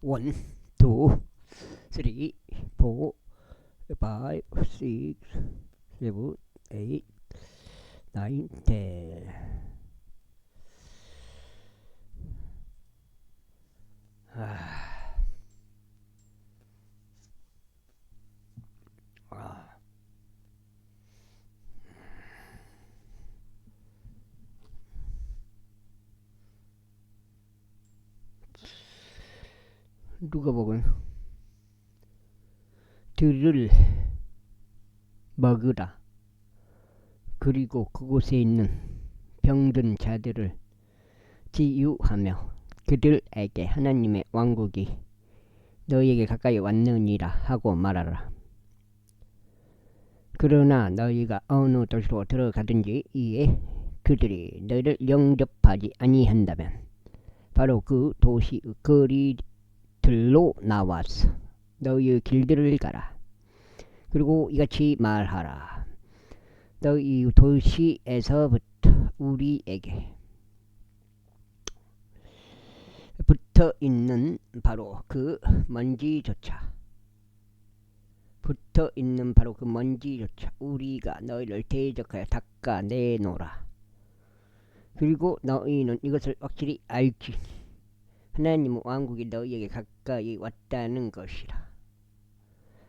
1, 2, 3, 4, 5, 6, 7, 8, 9, 10. 누가 보건 들을 먹으라. 그리고 그곳에 있는 병든 자들을 치유하며 그들에게 하나님의 왕국이 너희에게 가까이 왔느니라 하고 말하라. 그러나 너희가 어느 도시로 들어가든지 이에 그들이 너희를 영접하지 아니한다면 바로 그 도시의 거리들로 나와서 너희의 길들을 가라. 그리고 이같이 말하라. 너희 도시에서부터 우리에게 붙어 있는 바로 그 먼지조차 우리가 너희를 대적하여 닦아내노라. 그리고 너희는 이것을 확실히 알지니 하나님의 왕국이 너희에게 가까이 왔다는 것이라.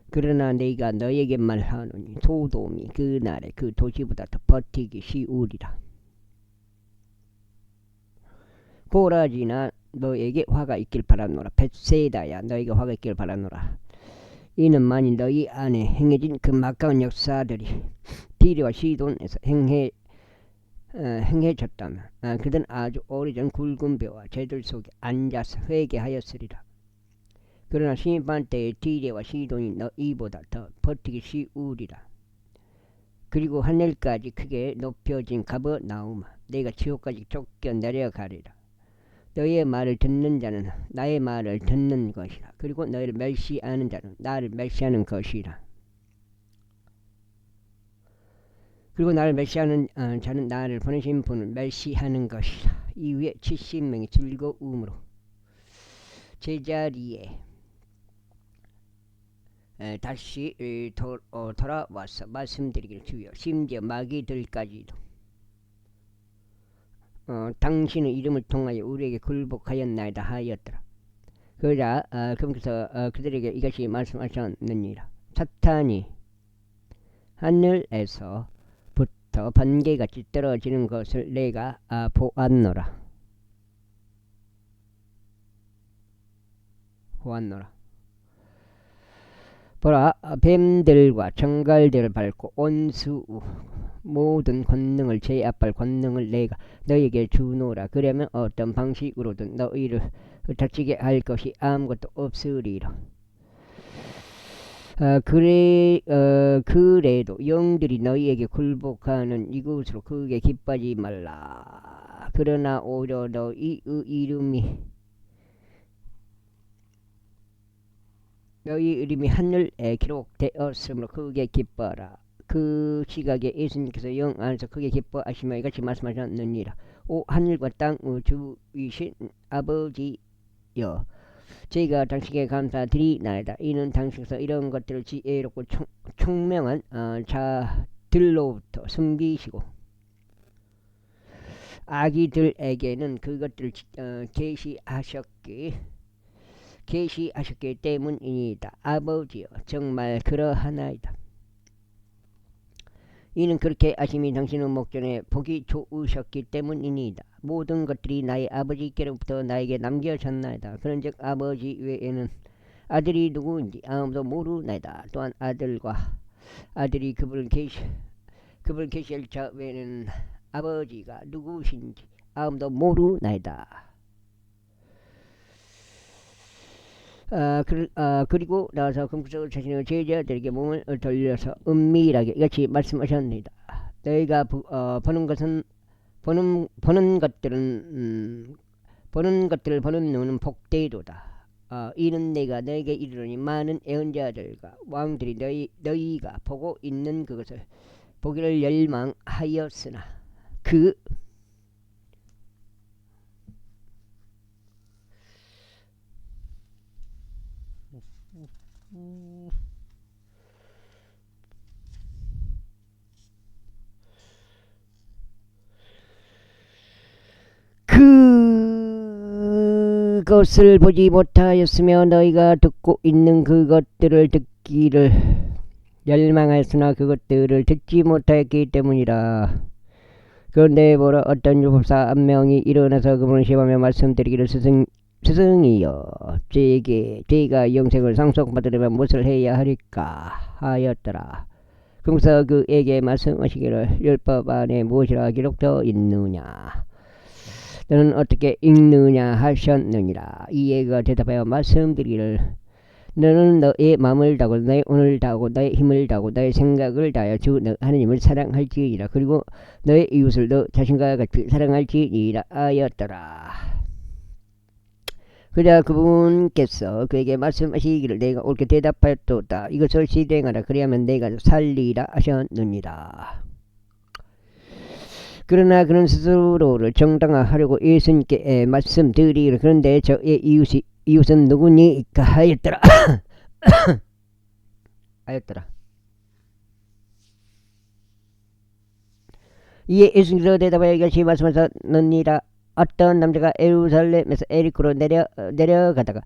그러나 내가 너희에게 말하노니 소돔이 그날에 그 도시보다 더 버티기 쉬우리라. 고라지나 너에게 화가 있길 바라노라. 벳세다야 너희가 화가 있길 바라노라. 이는 만일 너희 안에 행해진 그 막강한 역사들이 디르와 시돈에서 행해졌다면 그들은 아주 오래전 굵은 뼈와 재들 속에 앉아서 회개하였으리라. 그러나 심판 때에 디르와 시돈이 너희보다 더 버티기 쉬우리라. 그리고 하늘까지 크게 높여진 가버나움아 내가 지옥까지 쫓겨 내려가리라. 너희의 말을 듣는 자는 나의 말을 듣는 것이라. 그리고 너희를 멸시하는 자는 나를 멸시하는 것이라. 그리고 나를 멸시하는 자는 나를 보내신 분을 멸시하는 것이라. 이후에 70명이 즐거움으로 제자리에 다시 돌아와서 말씀드리기를 주여 심지어 마귀들까지도 당신의 이름을 통하여 우리에게 굴복하였나이다 하였더라. 그러자 그러면서 그들에게 이것이 말씀하셨느니라. 사탄이 하늘에서부터 번개같이 떨어지는 것을 내가 보았노라. 보라, 뱀들과 정갈들을 밟고 온수 모든 권능을 제압할 권능을 내가 너희에게 주노라. 그러면 어떤 방식으로든 너희를 다치게 할 것이 아무것도 없으리라. 그래도 영들이 너희에게 굴복하는 이곳으로 크게 기뻐하지 말라. 그러나 오히려 너희의 이름이 하늘에 기록되었으므로 크게 기뻐하라. 그 시각에 예수님께서 영 안에서 크게 기뻐하시며 이같이 말씀하셨느니라. 오 하늘과 땅의 주이신 아버지여, 제가 당신에게 감사드리나이다. 이는 당신께서 이런 것들을 지혜롭고 총명한 자들로부터 숨기시고 아기들에게는 그것들을 계시하셨기 때문이다. 아버지여, 정말 그러하나이다. 이는 그렇게 하심이 당신의 목전에 보기 좋으셨기 때문이니이다. 모든 것들이 나의 아버지께로부터 나에게 남겨졌나이다. 그런즉 아버지 외에는 아들이 누구인지 아무도 모르나이다. 또한 아들이 그분을 계시할 자 외에는 아버지가 누구신지 아무도 모르나이다. 그리고 나서 금구석을 자신의 제자들에게 몸을 돌려서 은밀하게 이같이 말씀하셨습니다. 너희가 보는 것들을 보는 눈은 복되도다. 이는 내가 너희에게 이르노니 많은 예언자들과 왕들이 너희가 보고 있는 그것을 보기를 열망하였으나 그것을 보지 못하였으며 너희가 듣고 있는 그것들을 듣기를 열망하였으나 그것들을 듣지 못하였기 때문이라. 그런데 보라, 어떤 율법사 한 명이 일어나서 그분을 시험하며 말씀드리기를, 스승이여, 제가 영생을 상속받으려면 무엇을 해야 하리까 하였더라. 그러면서 그에게 말씀하시기를, 율법 안에 무엇이라 기록되어 있느냐, 너는 어떻게 읽느냐 하셨느니라. 이에 그가 대답하여 말씀드리기를, 너는 너의 마음을 다하고 너의 오늘 다하고 너의 힘을 다하고 너의 생각을 다하여 주 너 하나님을 사랑할지니라. 그리고 너의 이웃을 너 자신과 같이 사랑할지니라 하였더라. 그러자 그분께서 그에게 말씀하시기를, 내가 옳게 대답하였도다. 이것을 실행하라. 그리하면 내가 살리라 하셨느니라. 그러나 그는 스스로를 정당화하려고 예수님께 말씀드리기를, 그런데 저의 이웃은 누구니까 하였더라. 이에 예수님께서 대답하여 이같이 말씀하셨느니라. 어떤 남자가 예루살렘에서 에리코로 내려가다가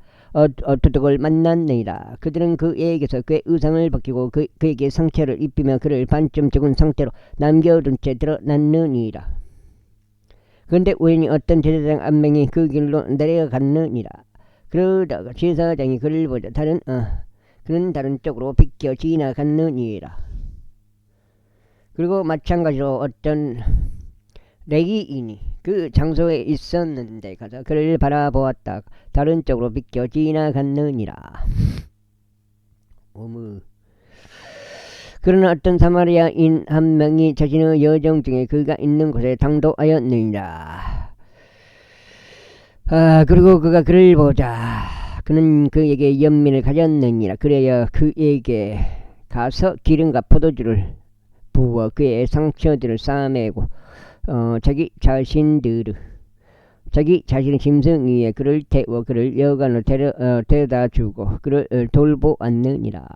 도둑을 만났느니라. 그들은 그에게서 그의 의상을 벗기고 그에게 상처를 입히며 그를 반쯤 죽은 상태로 남겨둔 채 드러났느니라. 그런데 우연히 어떤 제사장 한 명이 그 길로 내려갔느니라. 그러다가 제사장이 그를 보자 그는 다른 쪽으로 비껴 지나갔느니라. 그리고 마찬가지로 어떤 레위인이 그 장소에 있었는데 가서 그를 바라보았다 다른 쪽으로 비껴 지나갔느니라. 그러나 어떤 사마리아인 한 명이 자신의 여정 중에 그가 있는 곳에 당도하였느니라. 그리고 그가 그를 보자 그는 그에게 연민을 가졌느니라. 그래야 그에게 가서 기름과 포도주를 부어 그의 상처들을 싸매고 자기 자신의 짐승 위에 그를 태워 그를 여관으로 데려다 주고 그를 돌보았느니라.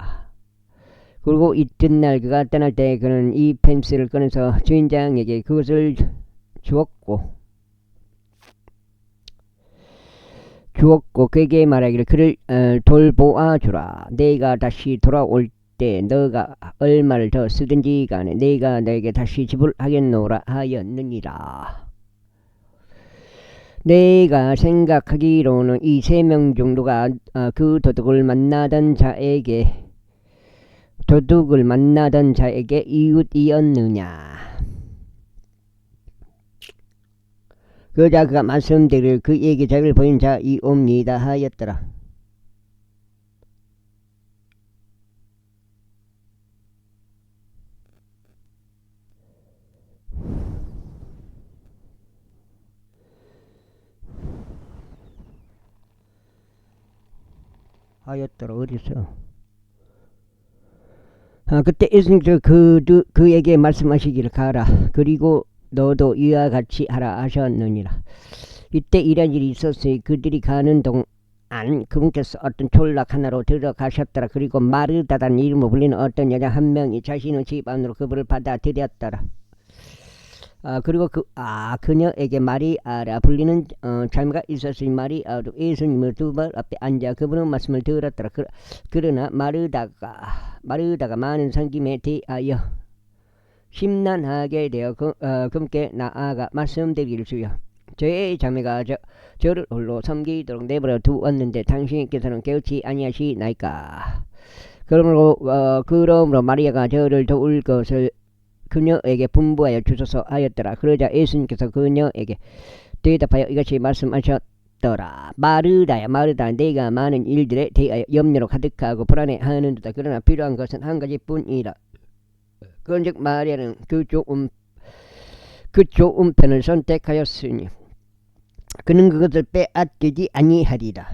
그리고 이튿날 그가 떠날 때 그는 이 펜스를 꺼내서 주인장에게 그것을 주었고 그에게 말하기를, 그를 돌보아 주라. 내가 다시 돌아올 때 너가 얼마를 더 쓰든지 간에 내가 너에게 다시 지불하겠노라 하였느니라. 내가 생각하기로는 이 3명 정도가 그 도둑을 만나던 자에게 이웃이었느냐. 그러자 그가 말씀드릴 그에게 자기를 보인 자이옵니다 하였더라. 어디서? 그때 예수님께서 그에게 말씀하시기를, 가라. 그리고 너도 이와 같이 하라 하셨느니라. 이때 이런 일이 있었으니 그들이 가는 동안 그분께서 어떤 촌락 하나로 들어가셨더라. 그리고 마르다라는 이름으로 불리는 어떤 여자 한 명이 자신의 집 안으로 그분을 받아들였더라. 그리고 그녀에게 마리아라 불리는 자매가 있었으니 마리아도 예수님의 두 발 앞에 앉아 그분의 말씀을 들었더라. 그러나 마르다가 많은 섬김에 대하여 심란하게 되어 그분께 나아가 말씀드리기를, 주여, 저의 자매가 저를 홀로 섬기도록 내버려 두었는데 당신께서는 깨우치 아니하시나이까. 그러므로 마리아가 저를 도울 것을 그녀에게 분부하여 주소서 하였더라. 그러자 예수님께서 그녀에게 대답하여 이같이 말씀하셨더라. 마르다야, 내가 많은 일들에 대하여 염려로 가득하고 불안해하는도다. 그러나 필요한 것은 한 가지뿐이라. 그런즉 마리아는 그 좋은 편을 선택하였으니 그는 그것을 빼앗기지 아니하리라.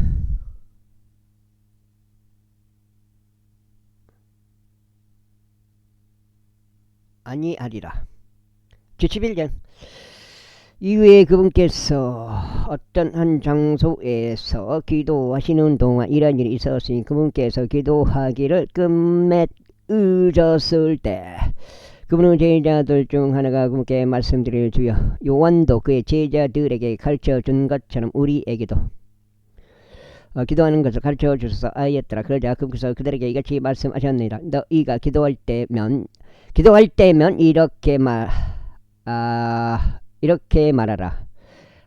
제 11장. 이후에 그분께서 어떤 한 장소에서 기도하시는 동안 이런 일이 있었으니 그분께서 기도하기를 끝맺으셨을 때 그분은 제자들 중 하나가 그분께 말씀드릴 주여 요한도 그의 제자들에게 가르쳐준 것처럼 우리에게도 기도하는 것을 가르쳐 주셔서 하였더라. 그러자 그분께서 그들에게 이같이 말씀하셨느니라. 너희가 기도할 때면 이렇게 말하라.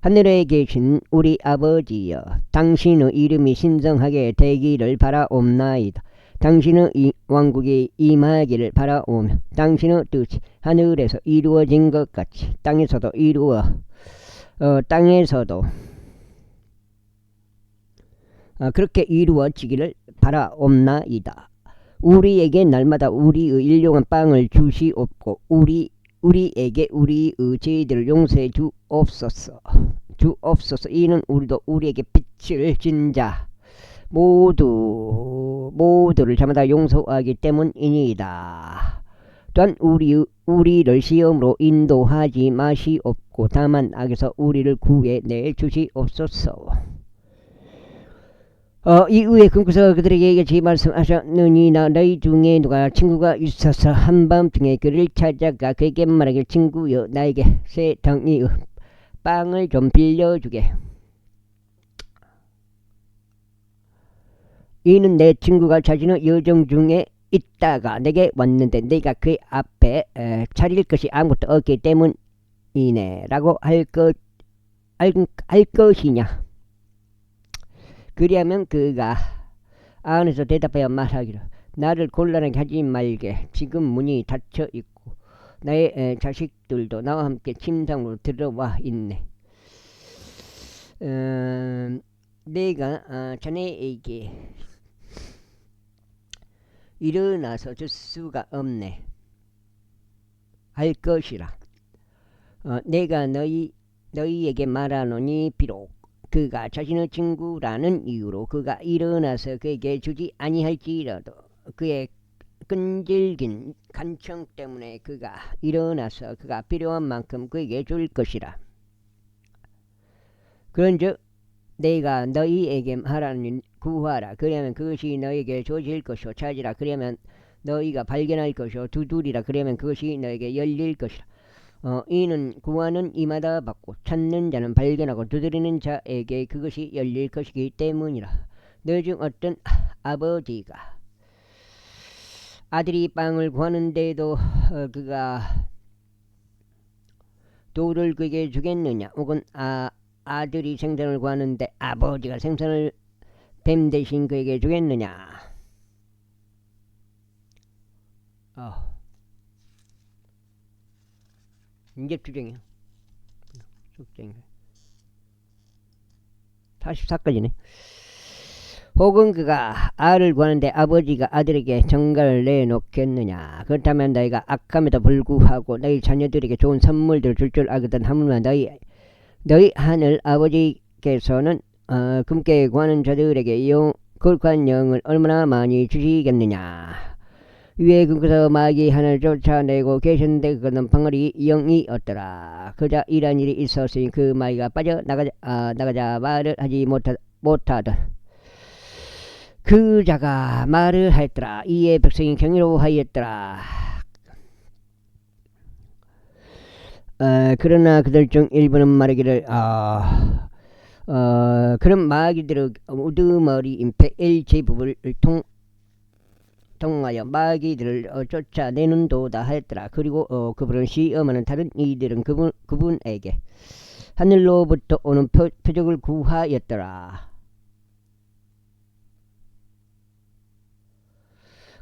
하늘에 계신 우리 아버지여, 당신의 이름이 신성하게 되기를 바라옵나이다. 당신의 왕국이 임하기를 바라오며 당신의 뜻이 하늘에서 이루어진 것 같이 땅에서도 그렇게 이루어지기를 바라옵나이다. 우리에게 날마다 우리의 일용한 빵을 주시옵고 우리에게 우리의 죄들을 용서해 주옵소서. 이는 우리도 우리에게 빚을 진 자 모두를 저마다 용서하기 때문이니이다. 또한 우리를 시험으로 인도하지 마시옵고 다만 악에서 우리를 구해내 주시옵소서. 이후에 금구서 그들에게 이같이 말씀하셨느니나 너희 중에 누가 친구가 있어서 한밤중에 그를 찾아가 그에게 말하길 친구여 나에게 새 덩이의 빵을 좀 빌려주게. 이는 내 친구가 자신의 여정 중에 있다가 내게 왔는데 내가 그 앞에 차릴 것이 아무것도 없기 때문이네 라고 할 것이냐. 그리하면 그가 안에서 대답하여 말하기를 나를 곤란하게 하지 말게. 지금 문이 닫혀 있고 나의 자식들도 나와 함께 침상으로 들어와 있네. 내가 자네에게 일어나서 줄 수가 없네 할 것이라. 내가 너희에게 말하노니 비록 그가 자신의 친구라는 이유로 그가 일어나서 그에게 주지 아니할지라도 그의 끈질긴 간청 때문에 그가 일어나서 그가 필요한 만큼 그에게 줄 것이라. 그런즉 내가 너희에게 하라니 구하라. 그러면 그것이 너희에게 주어질 것이요 찾으라. 그러면 너희가 발견할 것이요 두드리라. 그러면 그것이 너희에게 열릴 것이라. 이는 구하는 이마다 받고 찾는 자는 발견하고 두드리는 자에게 그것이 열릴 것이기 때문이라. 너희 중 어떤 아버지가 아들이 빵을 구하는데도 그가 돌을 그에게 주겠느냐. 혹은 아들이 생선을 구하는데 아버지가 생선을 뱀 대신 그에게 주겠느냐. 인접주정이야. 44까지네. 혹은 그가 알을 구하는데 아버지가 아들에게 정갈을 내놓겠느냐. 그렇다면 너희가 악함에도 불구하고 너희 자녀들에게 좋은 선물들을 줄 줄 알거든. 하물며 너희 하늘 아버지께서는 금께 구하는 자들에게 거룩한 영을 얼마나 많이 주시겠느냐. 위에 금께서 마귀 하나를 쫓아내고 계셨는데 그는 방울이 영이었더라. 그자 이런 일이 있었으니 그 마귀가 빠져나가자 말을 하지 못하던 그 자가 말을 하였더라. 이에 백성이 경이로워하였더라. 그러나 그들 중 일부는 말하기를 그런 마귀들의 우두머리인 베엘제불을 통하여 마귀들을 쫓아내는도다 하였더라. 그리고 그분은 시험하는 다른 이들은 그분에게 하늘로부터 오는 표적을 구하였더라.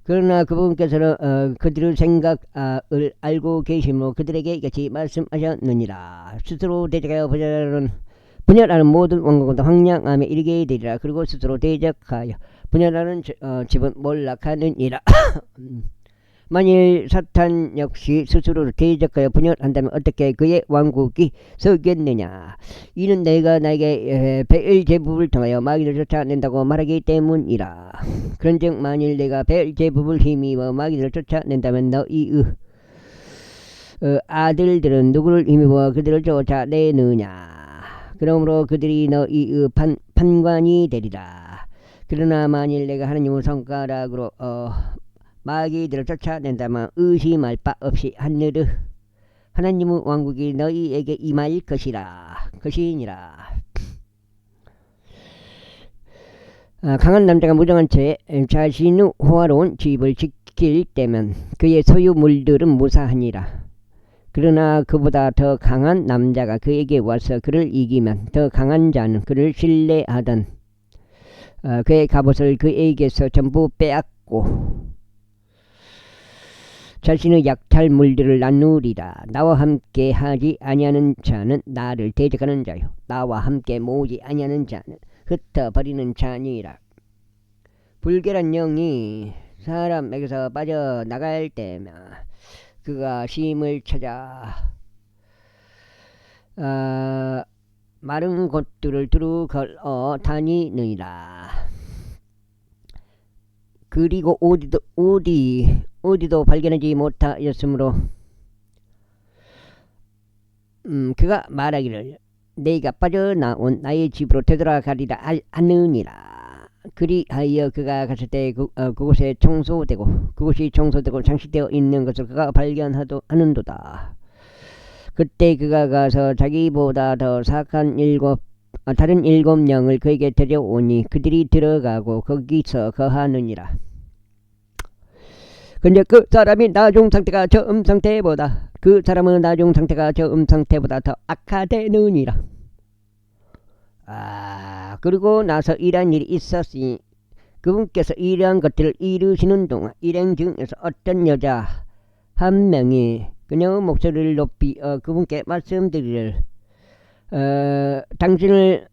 그러나 그분께서는 그들의 생각을 알고 계시므로 그들에게 이같이 말씀하셨느니라. 스스로 대적하여 분열하는 모든 왕국도 황량함에 이르게 되리라. 그리고 스스로 대적하여 분열하는 집은 몰락하느니라. 만일 사탄 역시 스스로를 대적하여 분열한다면 어떻게 그의 왕국이 서겠느냐. 이는 내가 나에게 베엘제불을 통하여 마귀를 쫓아낸다고 말하기 때문이라. 그런즉 만일 내가 베엘제불을 힘입어 마귀를 쫓아낸다면 너희의 아들들은 누구를 힘입어 그들을 쫓아내느냐. 그러므로 그들이 너희의 판관이 되리라. 그러나 만일 내가 하나님의 손가락으로 마귀들을 쫓아낸다면 의심할 바 없이 하나님의 왕국이 너희에게 임할 것이니라. 강한 남자가 무정한 채 자신의 호화로운 집을 지킬 때면 그의 소유물들은 무사하니라. 그러나 그보다 더 강한 남자가 그에게 와서 그를 이기면 더 강한 자는 그를 신뢰하던 그의 갑옷을 그에게서 전부 빼앗고 자신의 약탈물들을 나누리라. 나와 함께 하지 아니하는 자는 나를 대적하는 자요, 나와 함께 모으지 아니하는 자는 흩어버리는 자니라. 불결한 영이 사람에게서 빠져나갈 때면 그가 쉼을 찾아 마른 곳들을 두루 걸어 다니느니라. 그리고 어디도 발견하지 못하였으므로 그가 말하기를 내가 빠져나온 나의 집으로 되돌아가리라 하느니라. 그리하여 그가 갔을 때 그곳이 청소되고 장식되어 있는 것을 그가 발견하는도다. 그때 그가 가서 자기보다 더 사악한 다른 7명을 그에게 데려오니 그들이 들어가고 거기서 거하느니라. 근데 그 사람은 나중 상태가 처음 상태보다 더 악화되느니라. 그리고 나서 이러한 일이 있었으니 그분께서 이러한 것들을 이루시는 동안 일행 중에서 어떤 여자 한 명이 그녀의 목소리를 높이 그분께 말씀드리를 당신을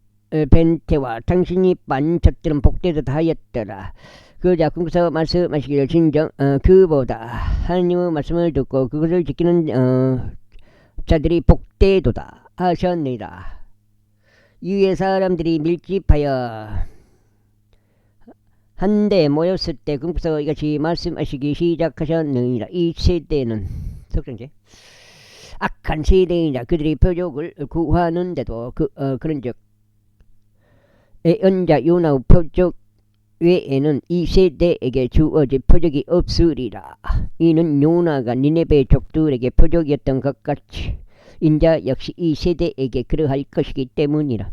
뵌 때와 당신이 빤 젖들은 복되다 하였더라. 그 작품에서 말씀하시기를 진정 그보다 하나님의 말씀을 듣고 그것을 지키는 자들이 복되도다 하셨느니라. 이에 사람들이 밀집하여 한데 모였을 때 그분께서 이같이 말씀하시기 시작하셨느니라. 이 세대는 속성제 악한 세대이라 그들이 표적을 구하는데도 그런즉 애언자 요나의 표적 외에는 이 세대에게 주어질 표적이 없으리라. 이는 요나가 니네베 족들에게 표적이었던 것 같이 인자 역시 이 세대에게 그러할 것이기 때문이라.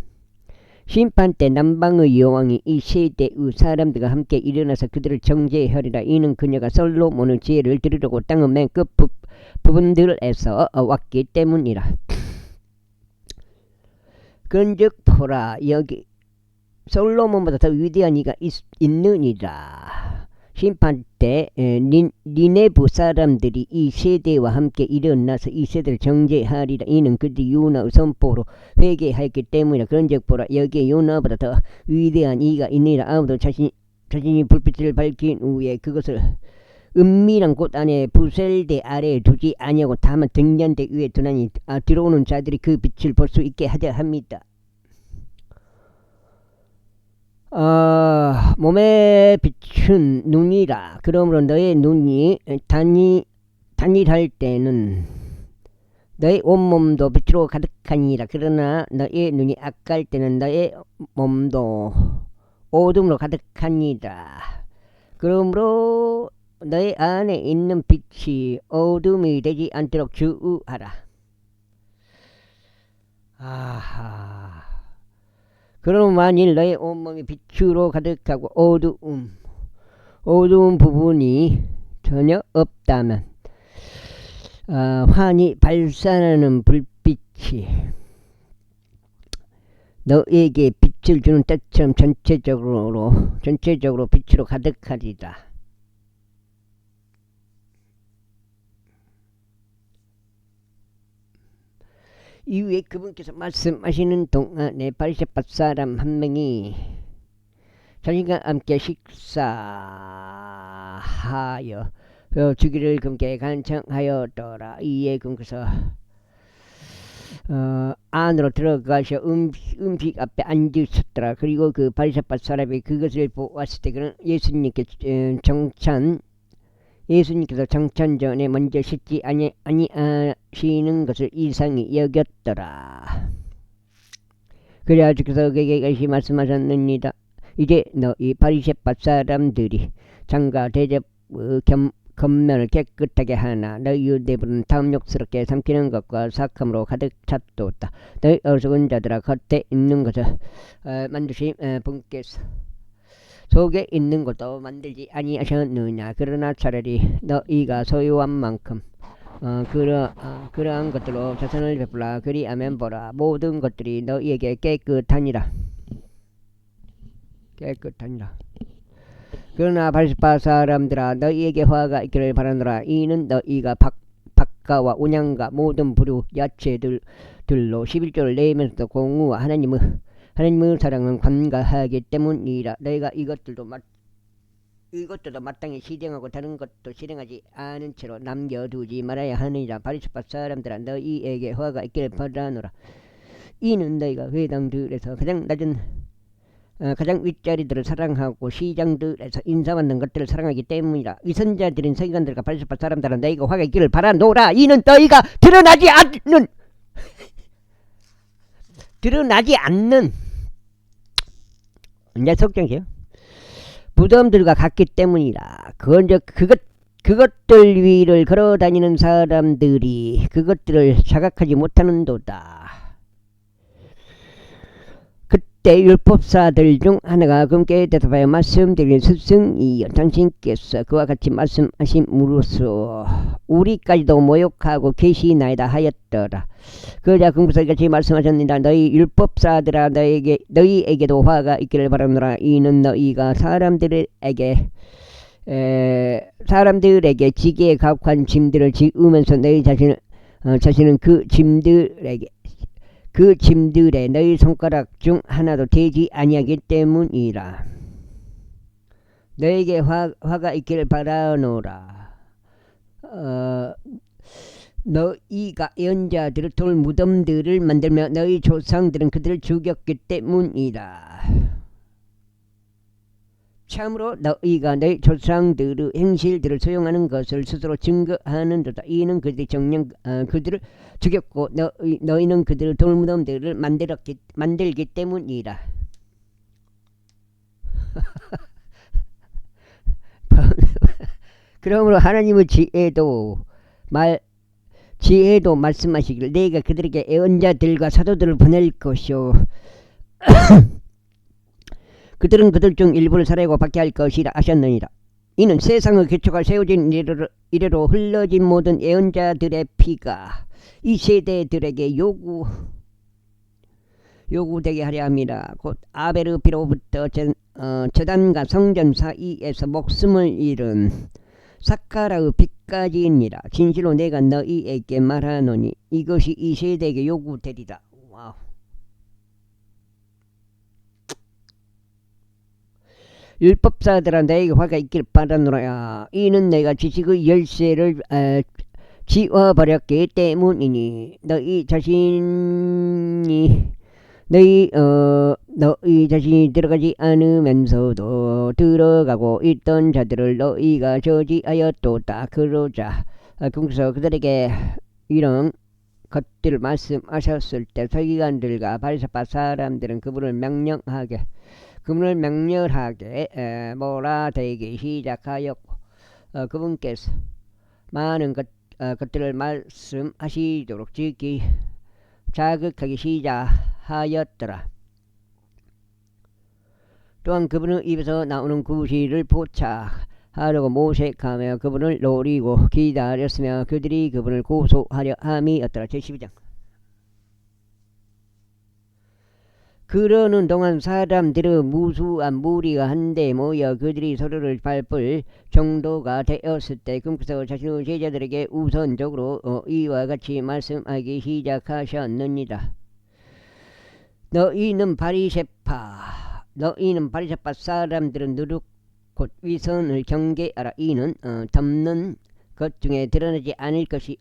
심판 때 남방의 여왕이 이 세대의 사람들과 함께 일어나서 그들을 정죄하리라. 이는 그녀가 솔로몬의 지혜를 들으려고 땅의 맨 끝 부분들에서 왔기 때문이라. 그런즉 보라, 여기 솔로몬보다 더 위대한 이가 있느니라. 심판 때 니네브 사람들이 이 세대와 함께 일어나서 이 세대를 정죄하리라. 이는 그들이 요나의 선포로 회개하였기 때문이라. 그런즉 보라, 여기에 요나보다 더 위대한 이가 있느니라. 아무도 자신이 불빛을 밝힌 후에 그것을 은밀한 곳 안에 부셀대 아래에 두지 아니하고 다만 등잔대 위에 두나니 들어오는 자들이 그 빛을 볼 수 있게 하려 합니다. 몸에 빛은 눈이라. 그러므로 너의 눈이 단일할 때는 너의 온몸도 빛으로 가득하니라. 그러나 너의 눈이 악할 때는 너의 몸도 어둠으로 가득하니라. 그러므로 너의 안에 있는 빛이 어둠이 되지 않도록 주의하라. 그러면 만일 너의 온몸이 빛으로 가득하고 어두운 부분이 전혀 없다면 환히 발산하는 불빛이 너에게 빛을 주는 때처럼 전체적으로 빛으로 가득하리라. 이후에 그분께서 말씀하시는 동안에 바리새파 사람 한 명이 자신과 함께 식사하여 주기를 그분께 간청하였더라. 이에 그분께서 안으로 들어가셔 음식 앞에 앉으셨더라. 그리고 그 바리새파 사람이 그것을 보았을 때 그는 예수님께 정찬 예수님께서 정찬 전에 먼저 씻지 아니하시는 것을 이상히 여겼더라. 그래야 주께서 그에게 다시 말씀하셨느니라. 이제 너희 바리새파 사람들이 장과 대접 겉면을 깨끗하게 하나 너희 유대부는 탐욕스럽게 삼키는 것과 사악함으로 가득 찼도다. 너희 어리석은 자들아, 겉에 있는 것을 만드신 분께서 속에 있는 것도 만들지 아니하셨느냐. 그러나 차라리 너희가 소유한 만큼 그러한 것들로 자선을 베풀라. 그리하면 보라, 모든 것들이 너희에게 깨끗하니라. 그러나 바리새파 사람들아, 너희에게 화가 있기를 바라노라. 이는 너희가 박가와 온양과 모든 부류 야채들로 11조를 내면서도 공의와 하나님의 사랑은 관가하기 때문이라. 너희가 이것들도 마땅히 실행하고 다른 것도 실행하지 않은 채로 남겨두지 말아야 하느니라. 바리새파 사람들아, 너희에게 화가 있기를 바라노라. 이는 너희가 회당들에서 가장 윗자리들을 사랑하고 시장들에서 인사받는 것들을 사랑하기 때문이라. 위선자들인 서기관들과 바리새파 사람들은 너희가 화가 있기를 바라노라. 이는 너희가 드러나지 않는 이제 속정이요. 부덤들과 같기 때문이라. 그것들 위를 걸어다니는 사람들이 그것들을 자각하지 못하는도다. 그때 율법사들 중 하나가 금께 대답하여 말씀드린 스승이여, 당신께서 그와 같이 말씀하심으로써 우리까지도 모욕하고 계시나이다 하였더라. 그러자 금구사가 같이 말씀하셨느니라. 너희 율법사들아, 너희에게도 화가 있기를 바라노라. 이는 너희가 사람들에게 지게에 가혹한 짐들을 지으면서 너희 자신은 그 짐들에 너희 손가락 중 하나도 대지 아니하기 때문이라. 너에게 화가 있기를 바라노라. 너희가 예언자들을 돌 무덤들을 만들며 너희 조상들은 그들을 죽였기 때문이라. 참으로 너희가 너희 조상들의 행실들을 소용하는 것을 스스로 증거하는도다. 이는 그들이 정녕 그들을 죽였고 너희는 그들의 돌무덤들을 만들기 때문이라. 그러므로 하나님의 지혜도 말씀하시기를 내가 그들에게 예언자들과 사도들을 보낼 것이요 그들은 그들 중 일부를 살해하고 박해할 것이라 하셨느니라. 이는 세상의 기초가 세워진 이래로 흘러진 모든 예언자들의 피가 이 세대들에게 요구되게 하려 함이라. 곧 아벨의 피로부터 제단과 성전 사이에서 목숨을 잃은 사카라의 피까지니라. 진실로 내가 너희에게 말하노니 이것이 이 세대에게 요구되리라. 와우. 율법사들아, 너에게 화가 있길 바라노라. 이는 내가 지식의 열쇠를 지워버렸기 때문이니 너희 자신이 들어가지 않으면서도 들어가고 있던 자들을 너희가 저지하였도다. 그러자 그래서 그들에게 이런 것들을 말씀하셨을 때 서기관들과 바리새파 사람들은 그분을 맹렬하게 몰아대기 시작하였고 그분께서 많은 것들을 말씀하시도록 자극하기 시작하였더라. 또한 그분의 입에서 나오는 구실을 포착하려고 모색하며 그분을 노리고 기다렸으며 그들이 그분을 고소하려 함이었더라. 제12장. 그러는 동안 사람들의 무수한 무리가 한데 모여 그들이 서로를 밟을 정도가 되었을 때 금께서 자신의 제자들에게 우선적으로 이와 같이 말씀하기 시작하셨느니라. 너희는 바리새파 사람들은 누룩 곧 위선을 경계하라. 이는 덮는 것 중에 드러나지 않을 것이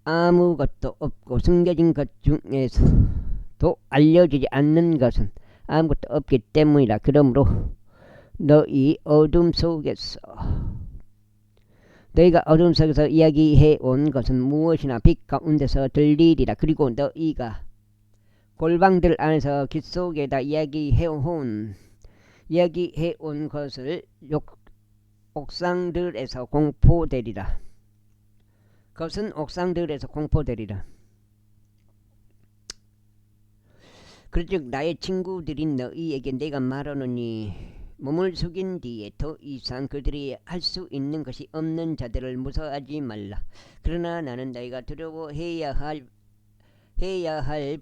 아무것도 없고 숨겨진 것 중에서 또 알려지지 않는 것은 아무것도 없기 때문이라. 그러므로 너희 어둠 속에서 너희가 어둠 속에서 이야기해 온 것은 무엇이나 빛 가운데서 들리리라. 그리고 너희가 골방들 안에서 깃 속에다 이야기해 온 것을 옥상들에서 공포되리라. 그것은 옥상들에서 공포되리라. 그런즉 나의 친구들인 너희에게 내가 말하노니 몸을 숙인 뒤에 더 이상 그들이 할 수 있는 것이 없는 자들을 무서워하지 말라. 그러나 나는 너희가 두려워해야 할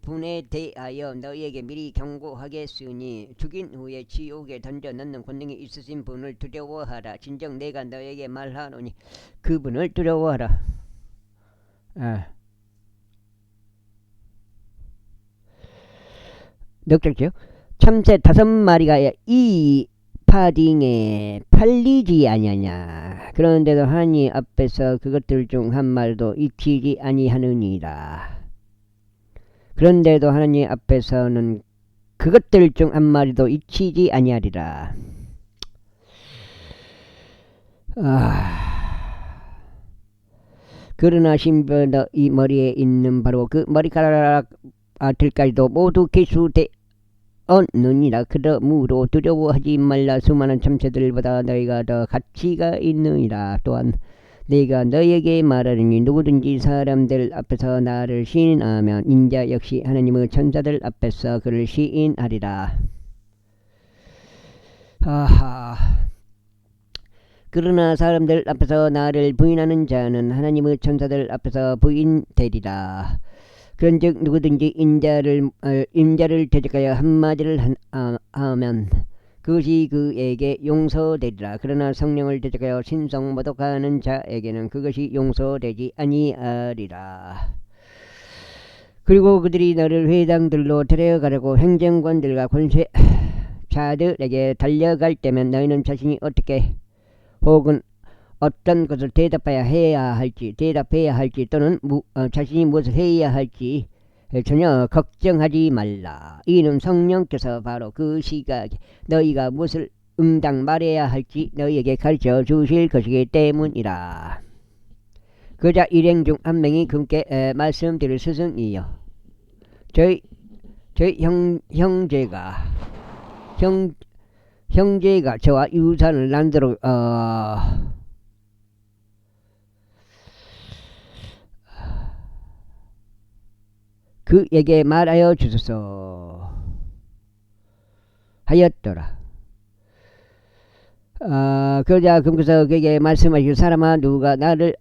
분에 대하여 너희에게 미리 경고하겠으니 죽인 후에 지옥에 던져 넣는 권능이 있으신 분을 두려워하라. 진정 내가 너희에게 말하노니 그분을 두려워하라. 넉적지요. 참새 5마리가 이 파딩에 팔리지 아니하냐. 그런데도 하나님 앞에서 그것들 중 한 마리도 잊히지 아니하느니라. 그런데도 하나님 앞에서는 그것들 중 한 마리도 잊히지 아니하리라. 그러나 신부의 이 머리에 있는 바로 그 머리카락들까지도 모두 계수되었느니라. 그러므로 두려워하지 말라. 수많은 참새들보다 너희가 더 가치가 있느니라. 또한 내가 너희에게 말하느니 누구든지 사람들 앞에서 나를 시인하면 인자 역시 하나님의 천사들 앞에서 그를 시인하리라. 그러나 사람들 앞에서 나를 부인하는 자는 하나님의 천사들 앞에서 부인되리라. 그런즉 누구든지 인자를 대적하여 한마디를 하면 그것이 그에게 용서되리라. 그러나 성령을 대적하여 신성 모독하는 자에게는 그것이 용서되지 아니하리라. 그리고 그들이 너를 회당들로 데려가려고 행정관들과 권세자들에게 달려갈 때면 너희는 자신이 어떻게 혹은 어떤 것을 대답해야 할지 또는 자신이 무엇을 해야 할지 전혀 걱정하지 말라. 이는 성령께서 바로 그 시각에 너희가 무엇을 응당 말해야 할지 너희에게 가르쳐 주실 것이기 때문이라. 그자 일행 중 한 명이 그분께 말씀드릴 스승이요, 저희 형제가 저와 유산을 나누도록 그에게 말하여 주소서 하였더라. 그러자 그분께서 그에게 말씀하시고 사람아 누가 너희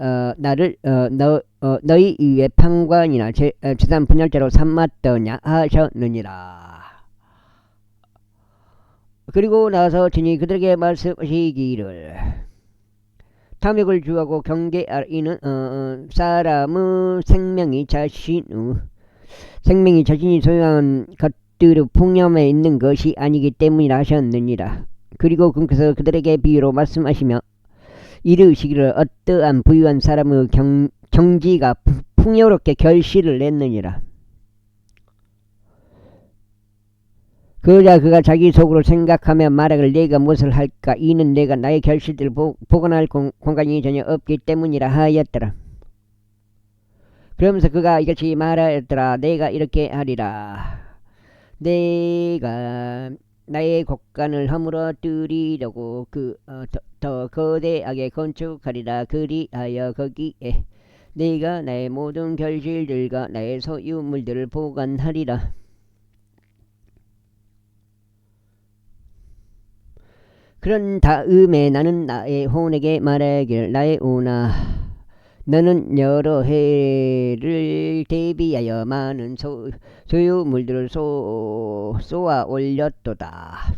위에 판관이나 재산 분할자로 삼았더냐 하셨느니라. 그리고 나서 친히 그들에게 말씀하시기를 탐욕을 주하고 경계하라. 이는 사람의 생명이 자신이 소유한 것들의 풍념에 있는 것이 아니기 때문이라 하셨느니라. 그리고 그분께서 그들에게 비유로 말씀하시며 이르시기를 어떠한 부유한 사람의 경지가 풍요롭게 결실을 냈느니라. 그러자 그가 자기 속으로 생각하며 말하기를 내가 무엇을 할까. 이는 내가 나의 결실들을 보관할 공간이 전혀 없기 때문이라 하였더라. 그러면서 그가 이같이 말하였더라. 내가 이렇게 하리라. 내가 나의 곡간을 허물어뜨리려고 더 거대하게 건축하리라. 그리하여 거기에 내가 나의 모든 결실들과 나의 소유물들을 보관하리라. 그런 다음에 나는 나의 혼에게 말하기를 나의 혼아, 너는 여러 해를 대비하여 많은 소유물들을 쏘아 올렸도다.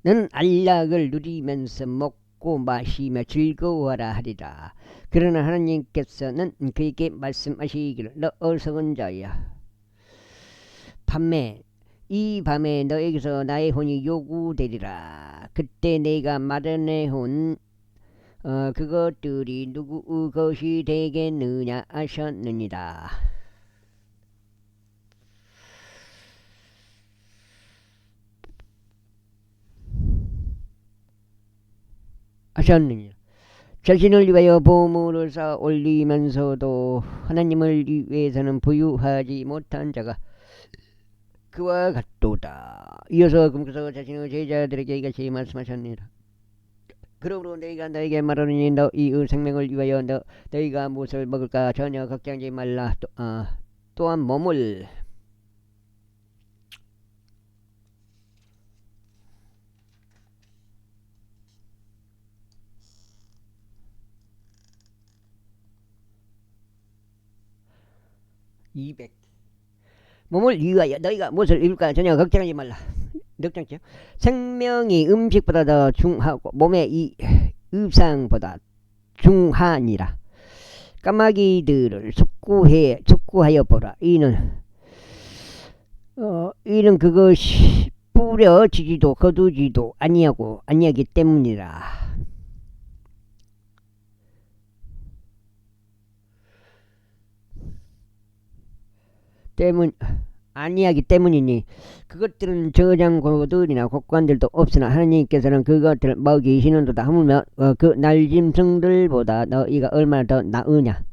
너는 안락을 누리면서 먹고 마시며 즐거워하라 하리라. 그러나 하나님께서는 그에게 말씀하시기를 너 어리석은 자야, 이 밤에 너에게서 나의 혼이 요구되리라. 그때 내가 마련해 온 그것들이 누구 것이 되겠느냐 하셨느니라. 하셨느니라. 자신을 위하여 보물을 쌓아 올리면서도 하나님을 위해서는 부유하지 못한 자가 그와 같도다. 이어서 금께서 자신의 제자들에게 이같이 말씀하셨느니라. 그러므로 너희가 너에게 말하노니 너희의 생명을 위하여 너희가 무엇을 먹을까 전혀 걱정하지 말라. 또한 몸을 200 몸을 위하여 너희가 무엇을 입을까 전혀 걱정하지 말라. 넉장죠. 생명이 음식보다 더 중하고 몸의 이 의상보다 중하니라. 까마귀들을 숙구하여 보라. 이는 그것이 뿌려지지도 거두지도 아니하기 때문이라. 아니하기 때문이니 그것들은 저장고들이나 곡관들도 없으나 하나님께서는 그것들을 먹이시는도다. 하물며 그 날짐승들보다 너희가 얼마나 더 나으냐.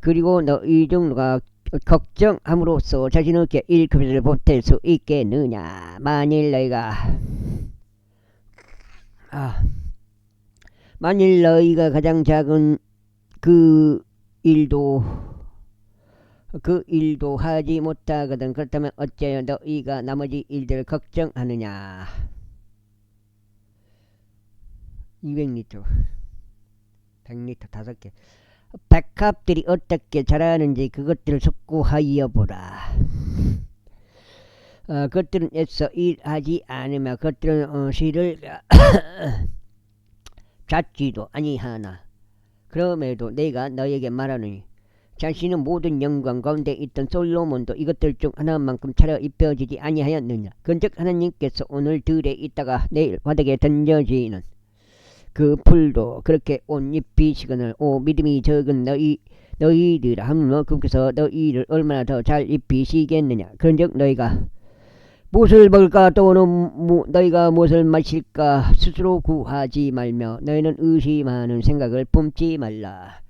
그리고 너희 정도가 걱정함으로써 자신에게 일급을 보탤 수 있겠느냐. 만일 너희가 가장 작은 그 일도 하지 못하거든. 그렇다면 어찌하여 너희가 나머지 일들을 걱정하느냐. 200리터 100리터 5개. 백합들이 어떻게 자라는지 그것들을 숙고하여 보라. 그것들은 애써 일하지 않으며 그것들은 실을 잡지도 아니하나. 그럼에도 내가 너에게 말하노니 자신은 모든 영광 가운데 있던 솔로몬도 이것들 중 하나만큼 차려입혀지지 아니하였느냐. 그런즉 하나님께서 오늘 들에 있다가 내일 바닥에 던져지는 그 풀도 그렇게 옷 입히시거늘 오 믿음이 적은 너희들아. 하물며 그께서 너희를 얼마나 더 잘 입히시겠느냐. 그런즉 너희가 무엇을 먹을까 또는 너희가 무엇을 마실까 스스로 구하지 말며 너희는 의심하는 생각을 품지 말라.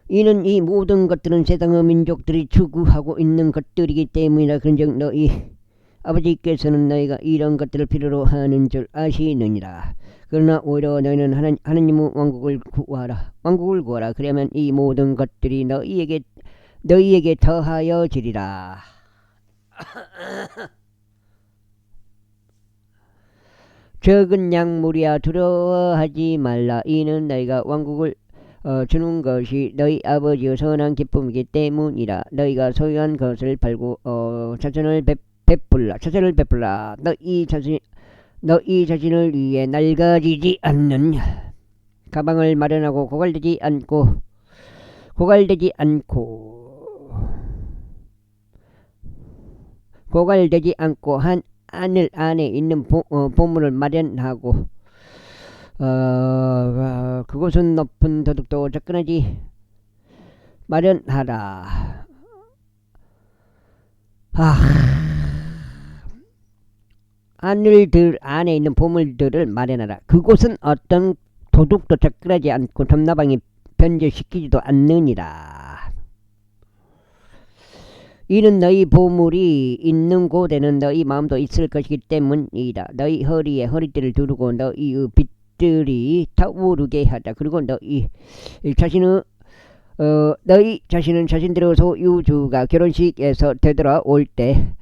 이는 이 모든 것들은 세상의 민족들이 추구하고 있는 것들이기 때문이라. 그런즉 너희 아버지께서는 너희가 이런 것들을 필요로 하는 줄 아시느니라. 그러나 오히려 너희는 하나님의 왕국을 구하라. 그러면 이 모든 것들이 너희에게 더하여지리라. 적은 약물이야 두려워하지 말라. 이는 너희가 왕국을 주는 것이 너희 아버지의 선한 기쁨이기 때문이라. 너희가 소유한 것을 팔고 자선을 베풀라. 너희 자신을 위해 낡아지지 않는 가방을 마련하고 고갈되지 않고 한 하늘 안에 있는 보물을 마련하고 그곳은 높은 도둑도 접근하지 마련하라. 하늘들 안에 있는 보물들을 마련하라. 그곳은 어떤 도둑도 접근하지 않고 점나방이 변절시키지도 않느니라. 이는 너희 보물이 있는 곳에는 너희 마음도 있을 것이기 때문이다. 너희 허리에 허리띠를 두르고 너희의 빛들이 타오르게 하자. 그리고 너희 자신은 자신들의 소유주가 결혼식에서 되돌아올 때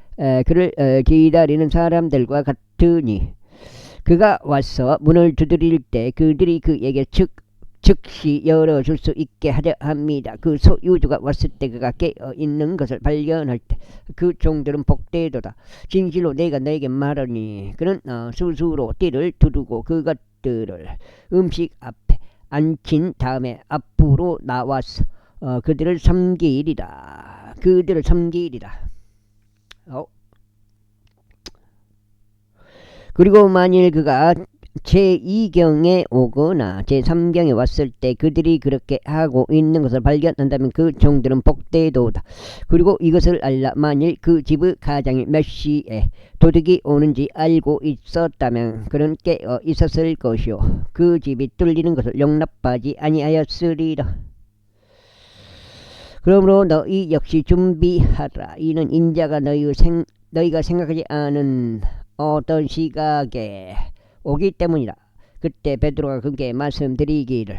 그를 기다리는 사람들과 같으니 그가 와서 문을 두드릴 때 그들이 그에게 즉시 열어줄 수 있게 하려 합니다. 그 소유주가 왔을 때 그가 깨어 있는 것을 발견할 때 그 종들은 복되도다. 진실로 내가 너에게 말하니 그는 스스로 띠를 두르고 그것들을 음식 앞에 앉힌 다음에 앞으로 나와서 그들을 섬기리라. 그리고 만일 그가 제2경에 오거나 제3경에 왔을 때 그들이 그렇게 하고 있는 것을 발견한다면 그 종들은 복되도다. 그리고 이것을 알라. 만일 그 집의 가장이 몇 시에 도둑이 오는지 알고 있었다면 그는 깨어 있었을 것이요 그 집이 뚫리는 것을 용납하지 아니하였으리라. 그러므로 너희 역시 준비하라. 이는 인자가 너희가 생각하지 않은 어떤 시각에 오기 때문이라. 그때 베드로가 그에게 말씀드리기를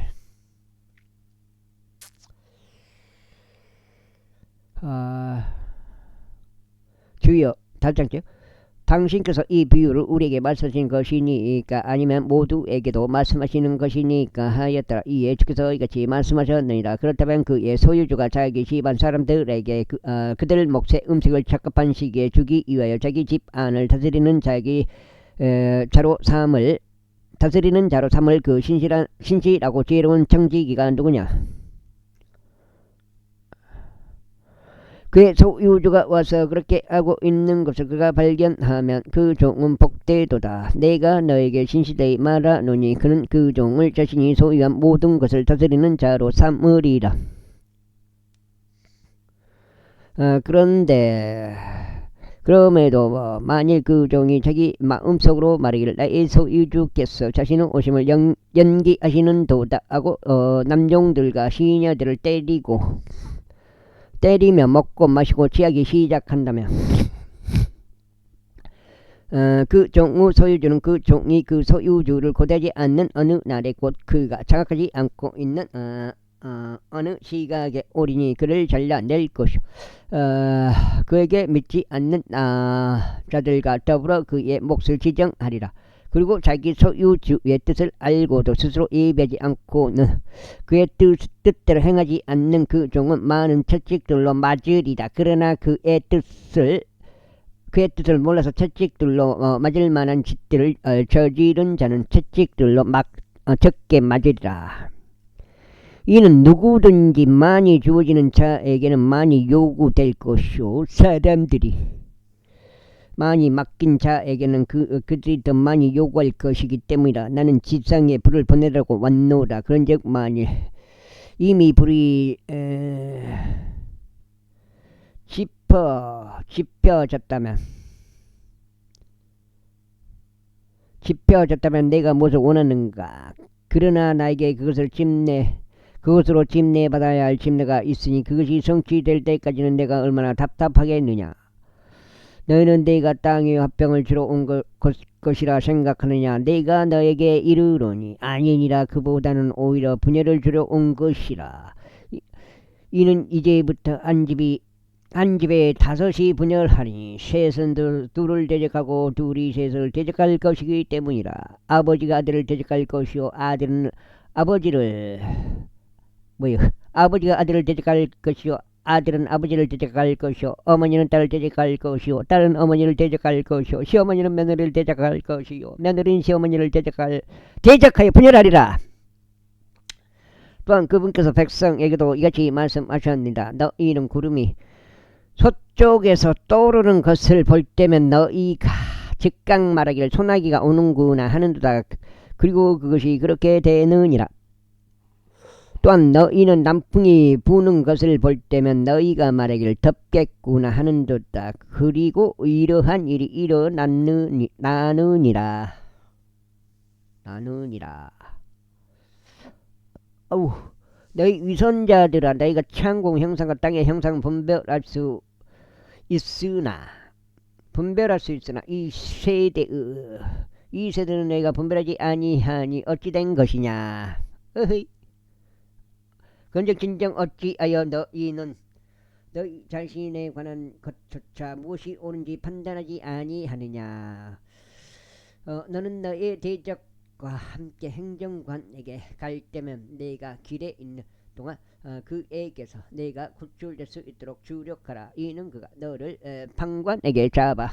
주여, 달장죠. 당신께서 이 비유를 우리에게 말씀하신 것이니까 아니면 모두에게도 말씀하시는 것이니까 하였더라. 이에 주께서 이같이 말씀하셨느니라. 그렇다면 그의 소유주가 자기 집안 사람들에게 그들 몫의 음식을 적합한 시기에 주기 위하여 자기 집 안을 다스리는 자로 삼을 그 신실하고 지혜로운 청지기가 누구냐? 그의 소유주가 와서 그렇게 하고 있는 것을 그가 발견하면 그 종은 복되도다. 내가 너에게 신실히 말하노니 그는 그 종을 자신이 소유한 모든 것을 다스리는 자로 삼으리라. 그럼에도 만일 그 종이 자기 마음속으로 말하기를 나의 소유주께서 자신의 오심을 연기하시는 도다 하고 남종들과 시녀들을 때리며 먹고 마시고 취하기 시작한다면 그 종의 소유주는 그 종이 그 소유주를 고대하지 않는 어느 날에 곧 그가 자각하지 않고 있는 어느 시각에 오리니 그를 잘라낼 것이요 그에게 믿지 않는 자들과 더불어 그의 몫을 지정하리라. 그리고 자기 소유주의 뜻을 알고도 스스로 예비하지 않고는 그의 뜻대로 행하지 않는 그 종은 많은 채찍들로 맞으리라. 그러나 그의 뜻을 몰라서 채찍들로 맞을 만한 짓들을 저지른 자는 채찍들로 적게 맞으리라. 이는 누구든지 많이 주어지는 자에게는 많이 요구될 것이요 사람들이 많이 맡긴 자에게는 그들이 더 많이 요구할 것이기 때문이라. 나는 지상에 불을 보내라고 왔노라. 그런즉 만일 이미 불이 지펴졌다면 내가 무엇을 원하는가? 그러나 나에게 그것으로 집내 받아야 할 집내가 있으니 그것이 성취될 때까지는 내가 얼마나 답답하겠느냐. 너희는 내가 땅에 화병을 주러 온 것이라 생각하느냐? 내가 너에게 이르노니 아니니라. 그보다는 오히려 분열을 주러 온 것이라. 이는 이제부터 한 집에 5이 분열하니 셋은 둘을 대적하고 둘이 셋을 대적할 것이기 때문이라. 아버지가 아들을 대적할 것이요 아버지가 아들을 대적할 것이요 아들은 아버지를 대적할 것이요 어머니는 딸을 대적할 것이요 딸은 어머니를 대적할 것이요 시어머니는 며느리를 대적할 것이요 며느리는 시어머니를 대적하여 분열하리라. 또한 그분께서 백성에게도 이같이 말씀하셨습니다. 너희는 구름이 서쪽에서 떠오르는 것을 볼 때면 너희가 즉각 말하기를 소나기가 오는구나 하는도다. 그리고 그것이 그렇게 되느니라. 또한 너희는 남풍이 부는 것을 볼 때면 너희가 말하기를 덥겠구나 하는도다. 그리고 이러한 일이 나느니라. 너희 위선자들아, 너희가 창공 형상과 땅의 형상을 분별할 수 있으나 이 세대는 너희가 분별하지 아니하니 어찌 된 것이냐. 그런즉 진정 어찌하여 너희는 너희 자신에 관한 것조차 무엇이 옳은지 판단하지 아니하느냐. 너는 너의 대적과 함께 행정관에게 갈 때면 내가 길에 있는 동안 그에게서 내가 구출될 수 있도록 주력하라. 이는 그가 너를 판관에게 잡아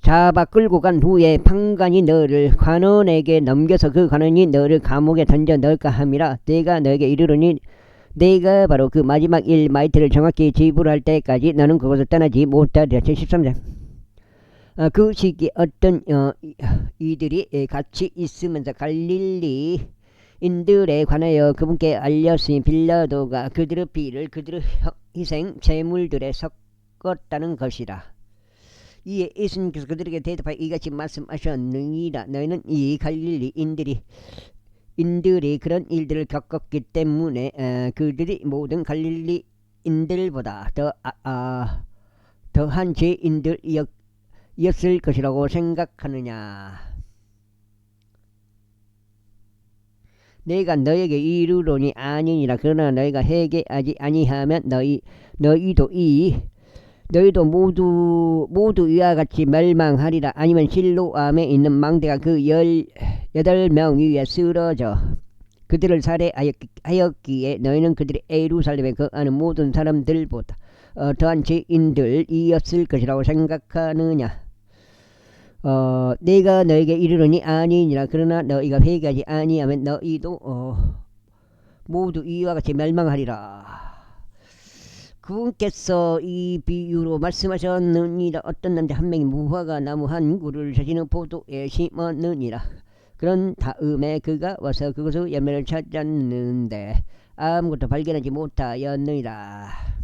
잡아 끌고 간 후에 판관이 너를 관원에게 넘겨서 그 관원이 너를 감옥에 던져 넣을까 함이라. 내가 너에게 이르노니 내가 바로 그 마지막 일 마이트를 정확히 지불할 때까지 너는 그곳을 떠나지 못하리라. 제13장. 그 시기에 어떤 이들이 같이 있으면서 갈릴리 인들에 관하여 그분께 알렸으니 빌라도가 그들의 피를 그들의 희생 제물들에 섞었다는 것이라. 이에 예수님께서 그들에게 대답하여 이같이 말씀하셨느니라. 너희는 이 갈릴리 인들이 그런 일들을 겪었기 때문에 그들이 모든 갈릴리 인들보다 더한 죄인들이었을 것이라고 생각하느냐. 내가 너에게 이르노니 아니니라. 그러나 너희가 회개하지 아니하면 너희도 모두 이와 같이 멸망하리라. 아니면 실로암에 있는 망대가 그 18명 위에 쓰러져 그들을 살해하였기에 너희는 그들이 예루살렘에 거하는 모든 사람들보다 더한 죄인들이었을 것이라고 생각하느냐. 내가 너에게 이르노니 아니니라. 그러나 너희가 회개하지 아니하면 너희도 모두 이와 같이 멸망하리라. 그분께서 이 비유로 말씀하셨느니라. 어떤 남자 한 명이 무화과 나무 한 그루를 자신의 포도에 심었느니라. 그런 다음에 그가 와서 그것의 열매를 찾았는데 아무것도 발견하지 못하였느니라.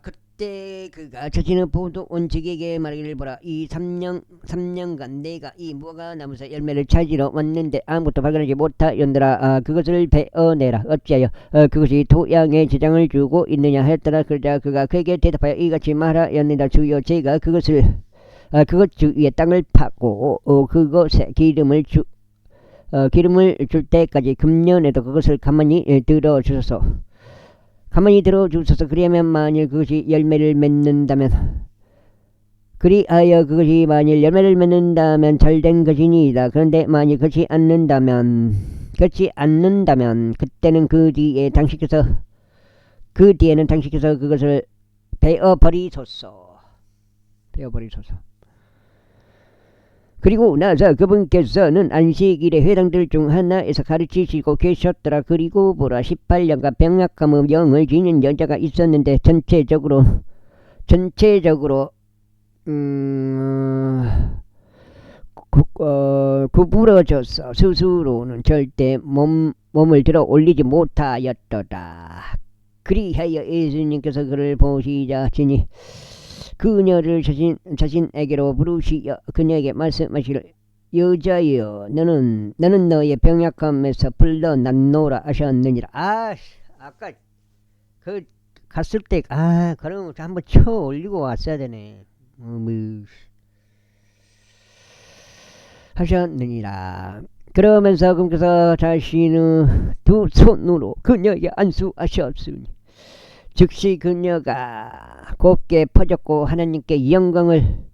그때 그가 자신의 포도 원직에게 말하기를 보라. 이 3년간 내가 이 무화과 나무에서 열매를 찾으러 왔는데 아무것도 발견하지 못하였느라. 그것을 베어내라. 어찌하여 그것이 토양에 지장을 주고 있느냐 했더라. 그러자 그가 그에게 대답하여 이같이 말하였느니라. 주여 제가 그것 주위에 땅을 파고 그것에 기름을 줄 때까지 금년에도 그것을 가만히 들어주소서. 그리하면 만일 그것이 열매를 맺는다면 잘된 것이니이다. 그런데 만일 그렇지 않는다면 그때는 그 뒤에는 당신께서 그것을 베어버리소서. 그리고 나서 그분께서는 안식일에 회당들 중 하나에서 가르치시고 계셨더라. 그리고 보라 18년간 병약함의 영을 지닌 여자가 있었는데 전체적으로 구부러져서 스스로는 절대 몸을 들어 올리지 못하였더라. 그리하여 예수님께서 그를 보시자 친히 그녀를 자신에게로 부르시어 그녀에게 말씀하시기를 여자여 너는 너의 병약함에서 풀려났노라 하셨느니라. 아까 그 갔을 때 그럼 한번 쳐 올리고 왔어야 되네. 하셨느니라. 그러면서 그분께서 자신의 두 손으로 그녀에게 안수하셨으니 즉시 그녀가 곱게 퍼졌고 하나님께 영광을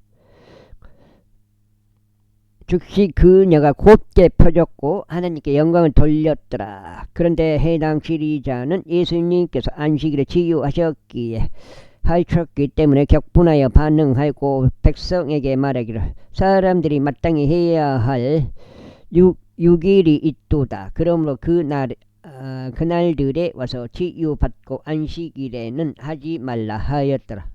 돌렸더라. 그런데 해당 지리자는 예수님께서 안식일에 치유하셨기 때문에 격분하여 반응하고 백성에게 말하기를 사람들이 마땅히 해야 할 6일이 있도다. 그러므로 그날들에 와서 치유받고 안식일에는 하지 말라 하였더라.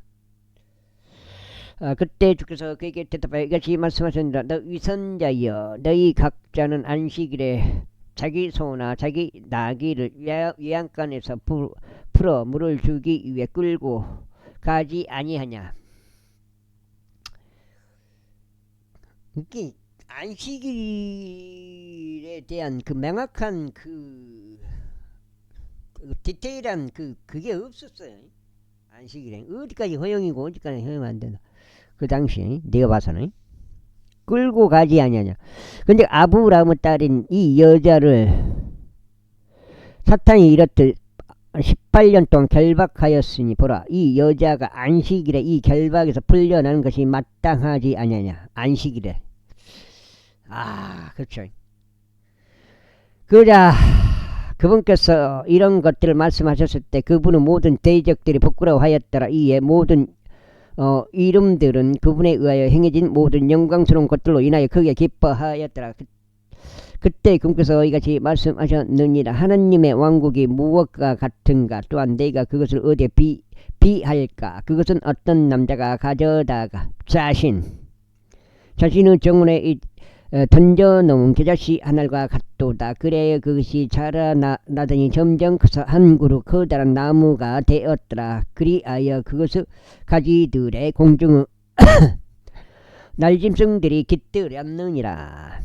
그때 주께서 그에게 대답하여 이같이 말씀하셨느니라. 너 위선자여 너희 각자는 안식일에 자기 소나 자기 나귀를 외양간에서 풀어 물을 주기 위해 끌고 가지 아니하냐. 이게 안식일에 대한 그 명확한 디테일한 그게 없었어요. 안식일에 어디까지 허용이고 어디까지 허용 안 된다. 그 당시에 내가 봐서는 끌고 가지 아니하냐. 근데 아브라함의 딸인 이 여자를 사탄이 이렇듯 18년 동안 결박하였으니 보라 이 여자가 안식일에 이 결박에서 풀려나는 것이 마땅하지 아니하냐. 안식일에 그렇죠. 그분께서 이런 것들을 말씀하셨을 때 그분은 모든 대적들이 부끄러워하였더라. 이에 모든 이름들은 그분에 의하여 행해진 모든 영광스러운 것들로 인하여 크게 기뻐하였더라. 그때 그분께서 이같이 말씀하셨느니라. 하나님의 왕국이 무엇과 같은가? 또한 내가 그것을 어디에 비할까? 그것은 어떤 남자가 가져다가 자신의 정원에 던져놓은 겨자씨 하늘과 같도다. 그래 그것이 자라나더니 점점 커서 한 그루 커다란 나무가 되었더라. 그리하여 그것의 가지들의 공중의 날짐승들이 깃들었느니라.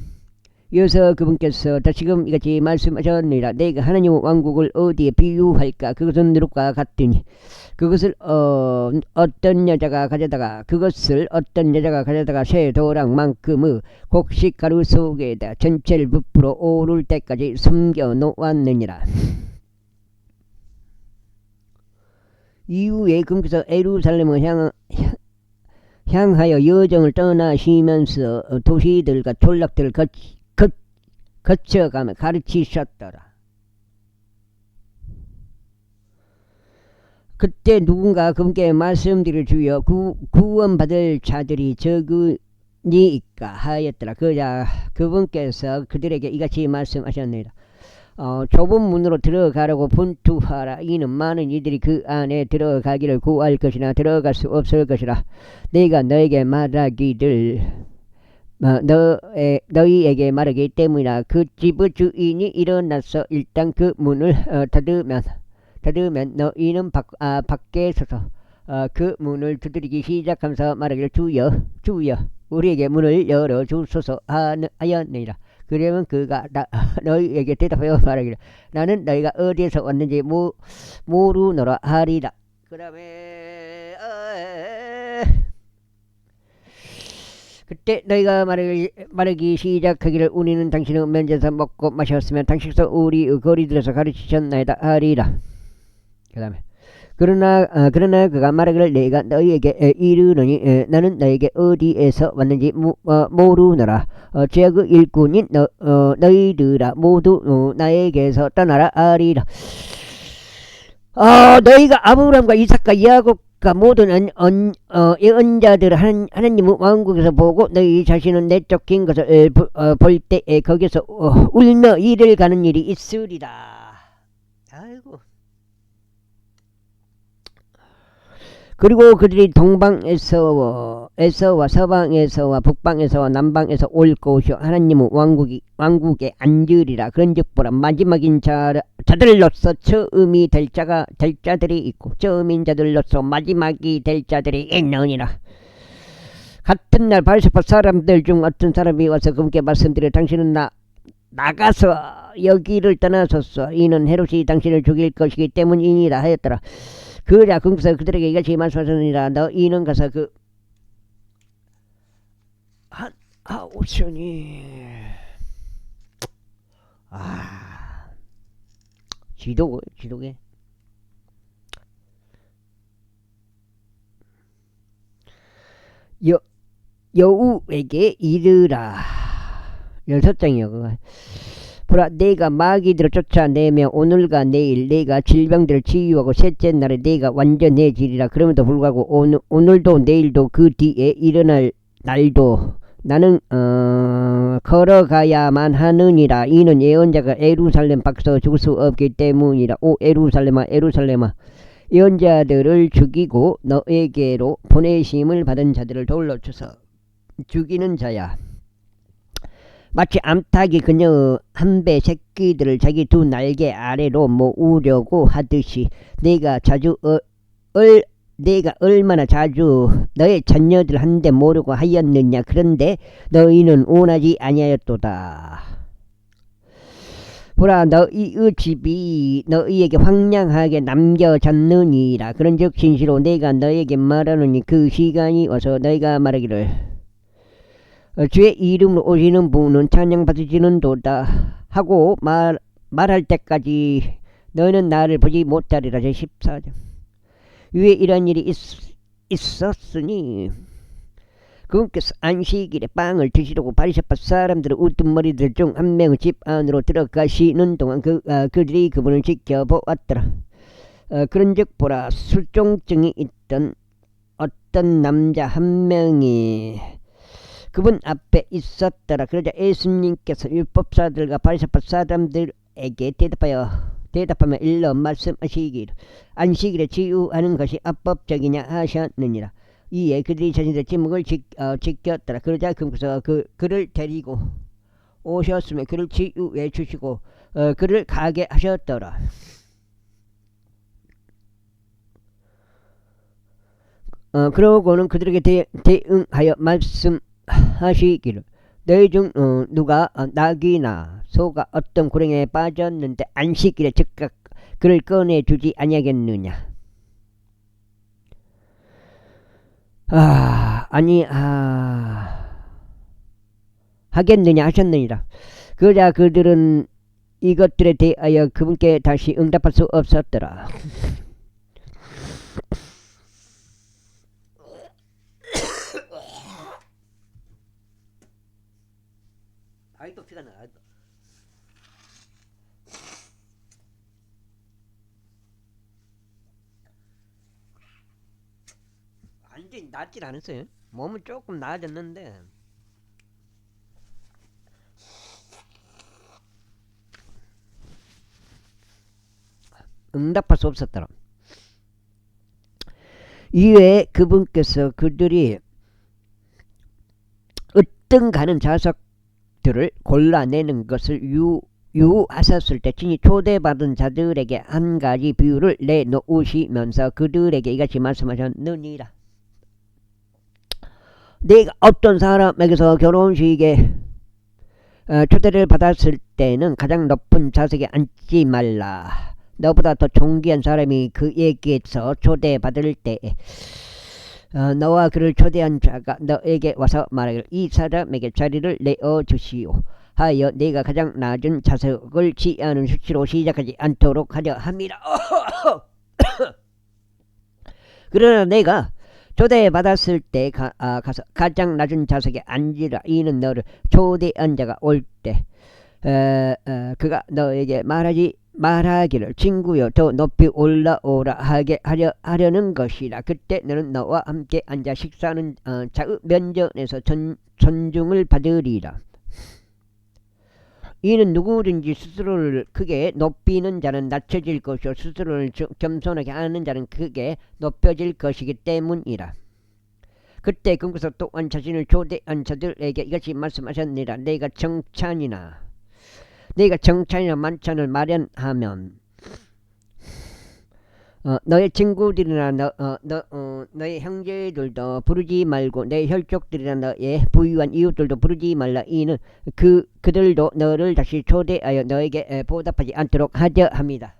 이어서 그분께서 다시금 이같이 말씀하셨느니라. 내가 하나님의 왕국을 어디에 비유할까? 그것은 누룩과 같으니 그것을 어떤 여자가 가져다가 새 도랑만큼의 곡식 가루 속에다 전체를 부풀어 오를 때까지 숨겨 놓았느니라. 이후에 그분께서 예루살렘을 향하여 여정을 떠나시면서 도시들과 촌락들을 거쳐가며 가르치셨더라. 그때 누군가 그분께 말씀드릴 주여 구원받을 자들이 적으니까 하였더라. 그분께서 그들에게 이같이 말씀하셨느니라. 좁은 문으로 들어가라고 분투하라. 이는 많은 이들이 그 안에 들어가기를 구할 것이나 들어갈 수 없을 것이라. 내가 너에게 말하기를 너희에게 말하기 때문이라. 그 집의 주인이 일어나서 일단 그 문을 닫으면 너희는 밖에 서서 그 문을 두드리기 시작하면서 말하기를 주여 우리에게 문을 열어주소서 하였느니라. 그러면 그가 너희에게 대답하여 말하기를 나는 너희가 어디에서 왔는지 모르노라 하리라. 그 다음에 그때 너희가 말하기 시작하기를 우리는 당신의 면제에서 먹고 마셨으면 당신께서 우리의 거리들에서 가르치셨나이다 하리라. 그 다음에 그러나 그가 말하기를 내가 너희에게 이르노니 나는 너희에게 어디에서 왔는지 모르노라. 죄악의 일꾼인 너희들아 모두 나에게서 떠나라 하리라. 너희가 아브라함과 이삭과 야곱과 모든 예언자들을 하나님의 왕국에서 보고 너희 자신은 내쫓긴 것을 볼 때에 거기서 울며 이를 가는 일이 있으리라. 아이고. 그리고 그들이 동방에서와 서방에서와 북방에서와 남방에서 올 것이요 하나님의 왕국에 앉으리라. 그런즉 보라 마지막인 자들로서 처음이 될 자들이 있고 처음인 자들로서 마지막이 될 자들이 있느니라. 같은 날 바리새파 사람들 중 어떤 사람이 와서 그분께 말씀드려 당신은 나가서 여기를 떠나소서. 이는 헤롯이 당신을 죽일 것이기 때문이니라 하였더라. 그러자 그분께서 그들에게 이같이 말씀하셨느니라. 너희는 가서 오천이 지도게 여우에게 이르라. 16장이요 그거. 보라 내가 마귀들을 쫓아내며 오늘과 내일 내가 질병들을 치유하고 셋째 날에 내가 완전해지리라. 그럼에도 불구하고 오늘도 내일도 그 뒤에 일어날 날도 나는 걸어가야만 하느니라. 이는 예언자가 예루살렘 밖에서 죽을 수 없기 때문이라. 오 예루살렘아 예언자들을 죽이고 너에게로 보내심을 받은 자들을 돌로 쳐서 죽이는 자야. 마치 암탉이 그녀의 한 배 새끼들을 자기 두 날개 아래로 모으려고 하듯이 내가 얼마나 자주 너의 자녀들 한데 모르고 하였느냐. 그런데 너희는 원하지 아니하였도다. 보라 너희의 집이 너희에게 황량하게 남겨졌느니라. 그런즉 진실로 내가 너희에게 말하노니 그 시간이 와서 너희가 말하기를 주의 이름으로 오시는 분은 찬양받으시는도다 하고 말할 때까지 너희는 나를 보지 못하리라. 제14장. 위에 이런 일이 있었으니 그분께서 안식일에 빵을 드시려고 바리새파 사람들의 우두머리들 중 한 명의 집 안으로 들어가시는 동안 그들이 그분을 지켜보았더라. 그런즉 보라, 술종증이 있던 어떤 남자 한 명이 그분 앞에 있었더라. 그러자 예수님께서 율법사들과 바리새파 사람들에게 대답하며 일러 말씀하시기를 안식일에 치유하는 것이 합법적이냐 하셨느니라. 이에 그들이 자신들의 침묵을 지켰더라. 그러자 그분께서 그를 데리고 오셨으며 그를 치유해 주시고 그를 가게 하셨더라. 그러고는 그들에게 대응하여 말씀하시기를 너희 중 누가 낙이나 소가 어떤 구렁이에 빠졌는데 안식일에 즉각 그를 꺼내주지 아니하겠느냐. 하겠느냐 하셨느니라. 그러자 그들은 이것들에 대하여 그분께 다시 응답할 수 없었더라. 아이도 피가 나. 완전히 낫질 않았어요. 몸은 조금 나아졌는데 응답할 수 없었더라. 이외에 그분께서 그들이 으뜸 가는 자석들을 골라내는 것을 유하셨을 때 친히 초대받은 자들에게 한 가지 비유를 내놓으시면서 그들에게 이같이 말씀하셨느니라. 내가 어떤 사람에게서 결혼식에 초대를 받았을 때는 가장 높은 좌석에 앉지 말라. 너보다 더 존귀한 사람이 그에게서 초대받을 때에 너와 그를 초대한 자가 너에게 와서 말하기를 이 사람에게 자리를 내어주시오 하여 내가 가장 낮은 좌석을 취하는 수치로 시작하지 않도록 하려 함이라. 그러나 내가 초대받았을 때 가서 가장 낮은 좌석에 앉으라. 이는 너를 초대한 자가 올 때 그가 너에게 말하기를 친구여 더 높이 올라오라 하게 하려는 것이라. 그때 너는 너와 함께 앉아 식사하는 자의 면전에서 존중을 받으리라. 이는 누구든지 스스로를 크게 높이는 자는 낮춰질 것이요 스스로를 겸손하게 하는 자는 크게 높여질 것이기 때문이라. 그때 그분께서 또한 자신을 초대한 자들에게 이같이 말씀하셨느니라. 내가 정찬이나 만찬을 마련하면 너의 친구들이나 너의 형제들도 부르지 말고 너의 혈족들이나 너의 부유한 이웃들도 부르지 말라. 이는 그들도 너를 다시 초대하여 너에게 보답하지 않도록 하려 합니다.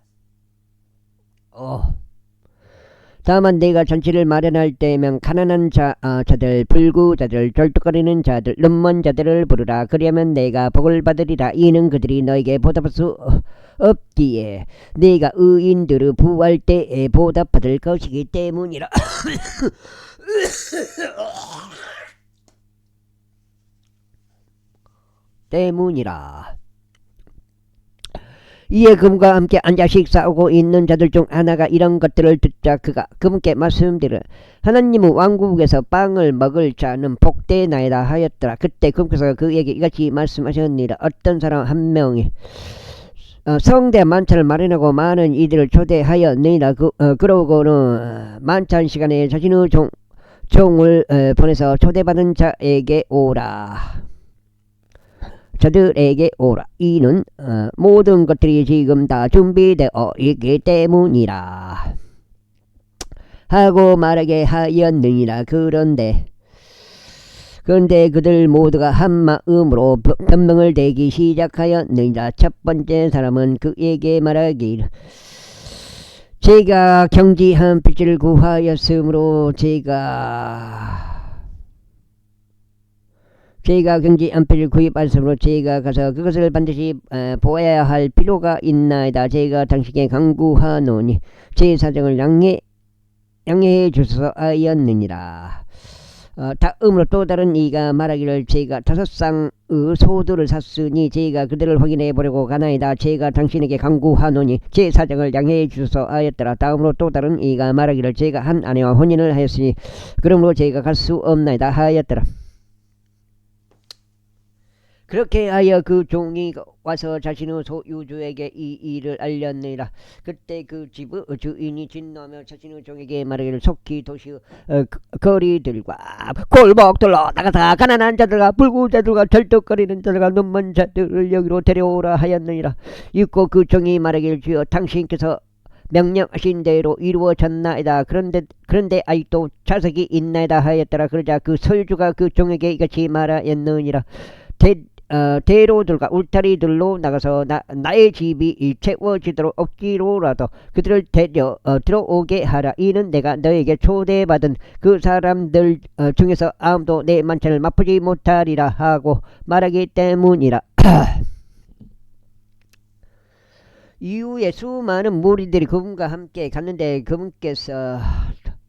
다만 내가 잔치를 마련할 때면 가난한 자들, 불구자들, 절뚝거리는 자들, 눈먼 자들을 부르라. 그리하면 내가 복을 받으리라. 이는 그들이 너에게 보답할 수 없기에 내가 의인들의 부활 때에 보답받을 것이기 때문이라. 이에 그분과 함께 앉아 식사하고 있는 자들 중 하나가 이런 것들을 듣자 그가 그분께 말씀드려 하나님의 왕국에서 빵을 먹을 자는 복되나이다 하였더라. 그때 그분께서 그에게 이같이 말씀하셨느니라. 어떤 사람 한 명이 성대 만찬을 마련하고 많은 이들을 초대하였느니라. 그러고는 만찬 시간에 자신의 종을 보내서 초대받은 자들에게 오라. 이는 모든 것들이 지금 다 준비되어 있기 때문이라 하고 말하게 하였느니라. 그런데 그들 모두가 한 마음으로 변명을 대기 시작하였느니라. 첫 번째 사람은 그에게 말하기를 제가 경지 한 필지를 구하였으므로 제가 경지 한 필지를 구입하였으므로 제가 가서 그것을 반드시 보아야 할 필요가 있나이다. 제가 당신께 간구하노니 제 사정을 양해해 주소서 하였느니라. 다음으로 또 다른 이가 말하기를 제가 5쌍의 소들을 샀으니 제가 그들을 확인해 보려고 가나이다. 제가 당신에게 강구하노니 제 사정을 양해해 주소서 하였더라. 다음으로 또 다른 이가 말하기를 제가 한 아내와 혼인을 하였으니 그러므로 제가 갈 수 없나이다 하였더라. 그렇게 하여 그 종이 와서 자신의 소유주에게 이 일을 알렸느니라. 그때 그 집의 주인이 진노하며 자신의 종에게 말하기를 속히 도시의 거리들과 골목들로 나가서 가난한 자들과 불구자들과 절뚝거리는 자들과 눈먼 자들을 여기로 데려오라 하였느니라. 읽고 그 종이 말하기를 주여 당신께서 명령하신 대로 이루어졌나이다. 그런데 아직도 자석이 있나이다 하였더라. 그러자 그 소유주가 그 종에게 이같이 말하였느니라. 대로들과 울타리들로 나가서 나의 집이 채워지도록 억지로라도 그들을 들어오게 하라. 이는 내가 너에게 초대받은 그 사람들 중에서 아무도 내 만찬을 맛보지 못하리라 하고 말하기 때문이라. 이후에 수많은 무리들이 그분과 함께 갔는데 그분께서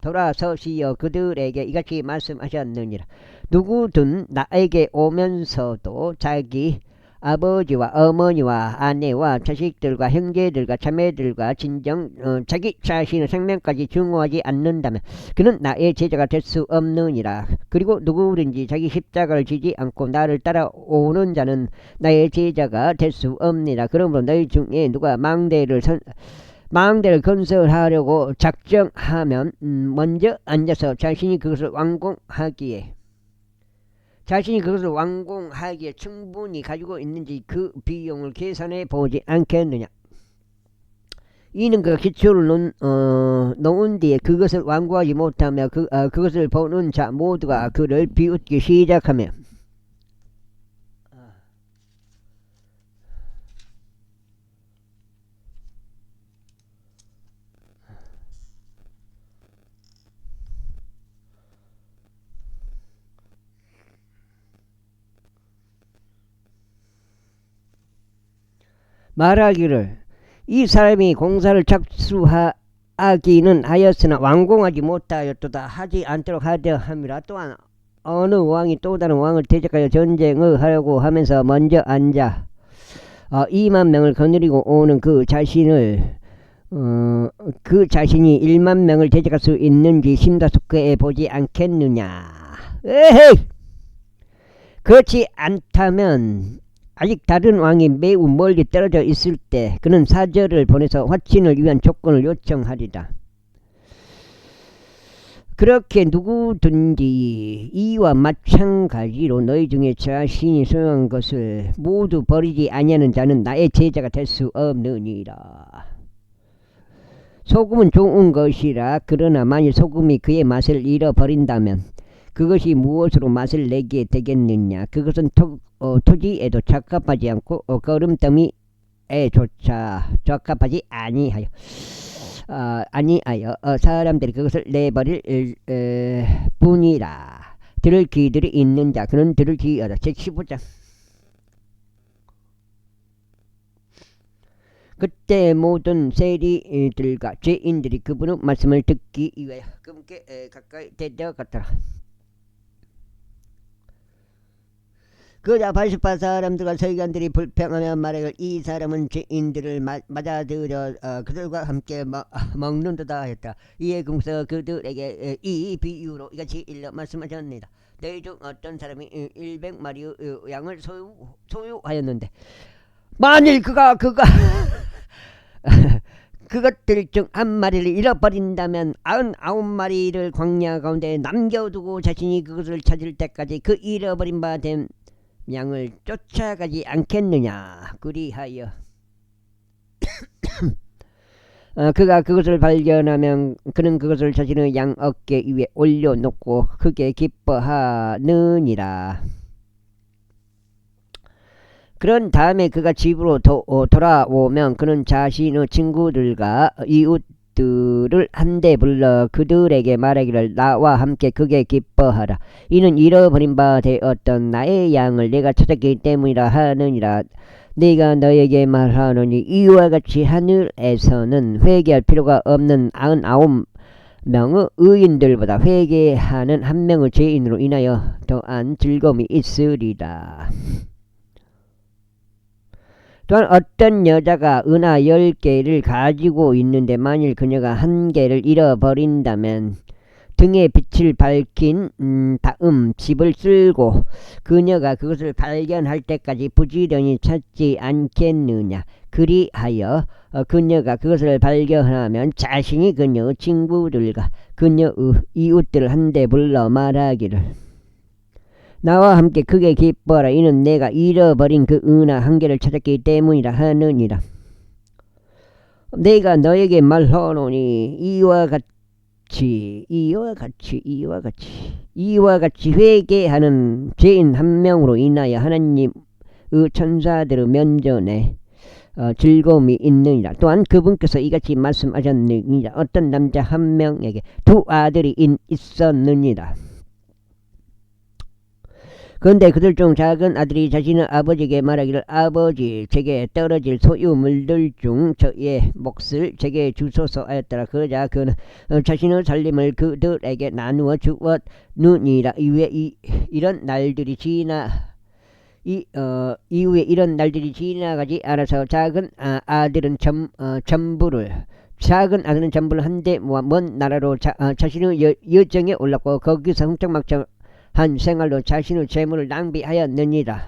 돌아서시어 그들에게 이같이 말씀하셨느니라. 누구든 나에게 오면서도 자기 아버지와 어머니와 아내와 자식들과 형제들과 자매들과 진정 자기 자신의 생명까지 증오하지 않는다면 그는 나의 제자가 될 수 없느니라. 그리고 누구든지 자기 십자가를 지지 않고 나를 따라오는 자는 나의 제자가 될 수 없느니라. 그러므로 너희 중에 누가 망대를 건설하려고 작정하면 먼저 앉아서 자신이 그것을 완공하기에 충분히 가지고 있는지 그 비용을 계산해 보지 않겠느냐. 이는 그 기초를 놓은 뒤에 그것을 완고하지 못하며 그것을 보는 자 모두가 그를 비웃기 시작하며 말하기를 이 사람이 공사를 착수하기는 하였으나 완공하지 못하였도다. 하지 않도록 하려 함이라. 또한 어느 왕이 또 다른 왕을 대적하여 전쟁을 하려고 하면서 먼저 앉아 2만 명을 거느리고 오는 그 자신이 1만 명을 대적할 수 있는지 심사숙고해 보지 않겠느냐. 에헤이! 그렇지 않다면 아직 다른 왕이 매우 멀리 떨어져 있을 때 그는 사절을 보내서 화친을 위한 조건을 요청하리다. 그렇게 누구든지 이와 마찬가지로 너희 중에 자신이 소유한 것을 모두 버리지 아니하는 자는 나의 제자가 될 수 없느니라. 소금은 좋은 것이라. 그러나 만일 소금이 그의 맛을 잃어버린다면 그것이 무엇으로 맛을 내게 되겠느냐. 그것은 토지에도 적합하지 않고 거름더미에조차 적합하지 아니하여 사람들이 그것을 내버릴 뿐이라. 들을 귀들이 있는 자 그는 들을 귀하다. 제15장. 그때 모든 세리들과 죄인들이 그분의 말씀을 듣기 위하여 그분께 가까이 데려갔더라. 그자 바시파 사람들과 서기관들이 불평하며 말하기를 이 사람은 죄인들을 맞아들여 그들과 함께 먹는도다 하였다. 이에 금서 그들에게 이 비유로 이같이 일러 말씀하셨습니다. 너희 중 어떤 사람이 100마리의 양을 소유하였는데 만일 그가 그것들 중 한 마리를 잃어버린다면 99마리를 광야 가운데 남겨두고 자신이 그것을 찾을 때까지 그 잃어버린 바 된 양을 쫓아가지 않겠느냐. 그리하여 그가 그것을 발견하면 그는 그것을 자신의 양 어깨 위에 올려놓고 크게 기뻐하느니라. 그런 다음에 그가 집으로 돌아오면 그는 자신의 친구들과 이웃들을 한데 불러 그들에게 말하기를 나와 함께 크게 기뻐하라. 이는 잃어버린 바 되었던 나의 양을 내가 찾았기 때문이라 하느니라. 내가 너에게 말하노니 이와 같이 하늘에서는 회개할 필요가 없는 99 명의 의인들보다 회개하는 한 명의 죄인으로 인하여 더한 즐거움이 있으리라. 또한 어떤 여자가 은하 10개를 가지고 있는데 만일 그녀가 한 개를 잃어버린다면 등에 빛을 밝힌 다음 집을 쓸고 그녀가 그것을 발견할 때까지 부지런히 찾지 않겠느냐. 그리하여 그녀가 그것을 발견하면 자신이 그녀의 친구들과 그녀의 이웃들을 한데 불러 말하기를 나와 함께 크게 기뻐라. 이는 내가 잃어버린 그 은하 한 개를 찾았기 때문이라 하느니라. 내가 너에게 말하노니 이와 같이 회개하는 죄인 한 명으로 인하여 하나님의 천사들의 면전에 즐거움이 있느니라. 또한 그분께서 이같이 말씀하셨느니라. 어떤 남자 한 명에게 두 아들이 있었느니라. 그런데 그들 중 작은 아들이 자신의 아버지에게 말하기를 아버지 제게 떨어질 소유물들 중 저의 몫을 제게 주소서 하였더라. 그러자 그는 자신의 살림을 그들에게 나누어 주었느니라. 이후에 이런 날들이 지나가지 않아서 작은 아들은 전부를 한데 먼 나라로 자신의 여정에 올랐고 거기서 흥청망청 한 생활로 자신의 재물을 낭비하였느니라.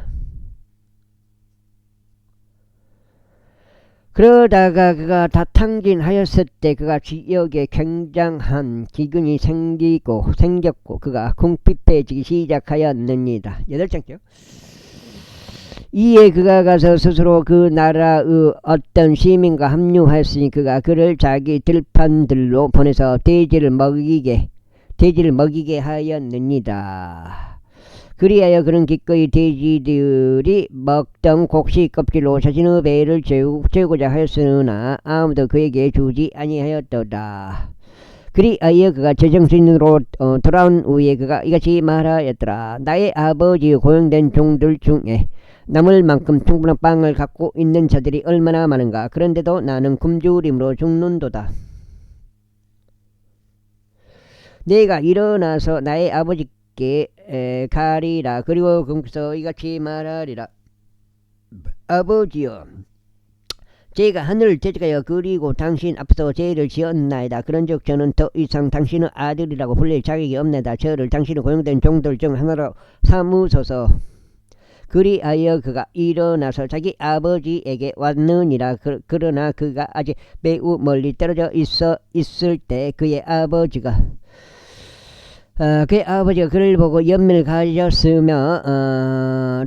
그러다가 그가 다 탕진하였을 때 그가 지역에 굉장한 기근이 생겼고 그가 궁핍해지기 시작하였느니라. 8장죠. 이에 그가 가서 스스로 그 나라의 어떤 시민과 합류하였으니 그가 그를 자기 들판들로 보내서 돼지를 먹이게 하였느니라. 그리하여 그는 기꺼이 돼지들이 먹던 곡식 껍질로 자신의 배를 채우고자 하였으나 아무도 그에게 주지 아니하였도다. 그리하여 그가 제정신으로 돌아온 후에 그가 이같이 말하였더라. 나의 아버지의 고용된 종들 중에 남을 만큼 충분한 빵을 갖고 있는 자들이 얼마나 많은가. 그런데도 나는 굶주림으로 죽는도다. 내가 일어나서 나의 아버지께 가리라. 그리고 그분께서 이같이 말하리라. 아버지여 제가 하늘을 대적하여 그리고 당신 앞에서 죄를 지었나이다. 그런즉 저는 더 이상 당신의 아들이라고 불릴 자격이 없나이다. 저를 당신의 고용된 종들 중 하나로 삼으소서. 그리하여 그가 일어나서 자기 아버지에게 왔느니라. 그러나 그가 아직 매우 멀리 떨어져 있을 때 그의 아버지가 그를 보고 연민을 가졌으며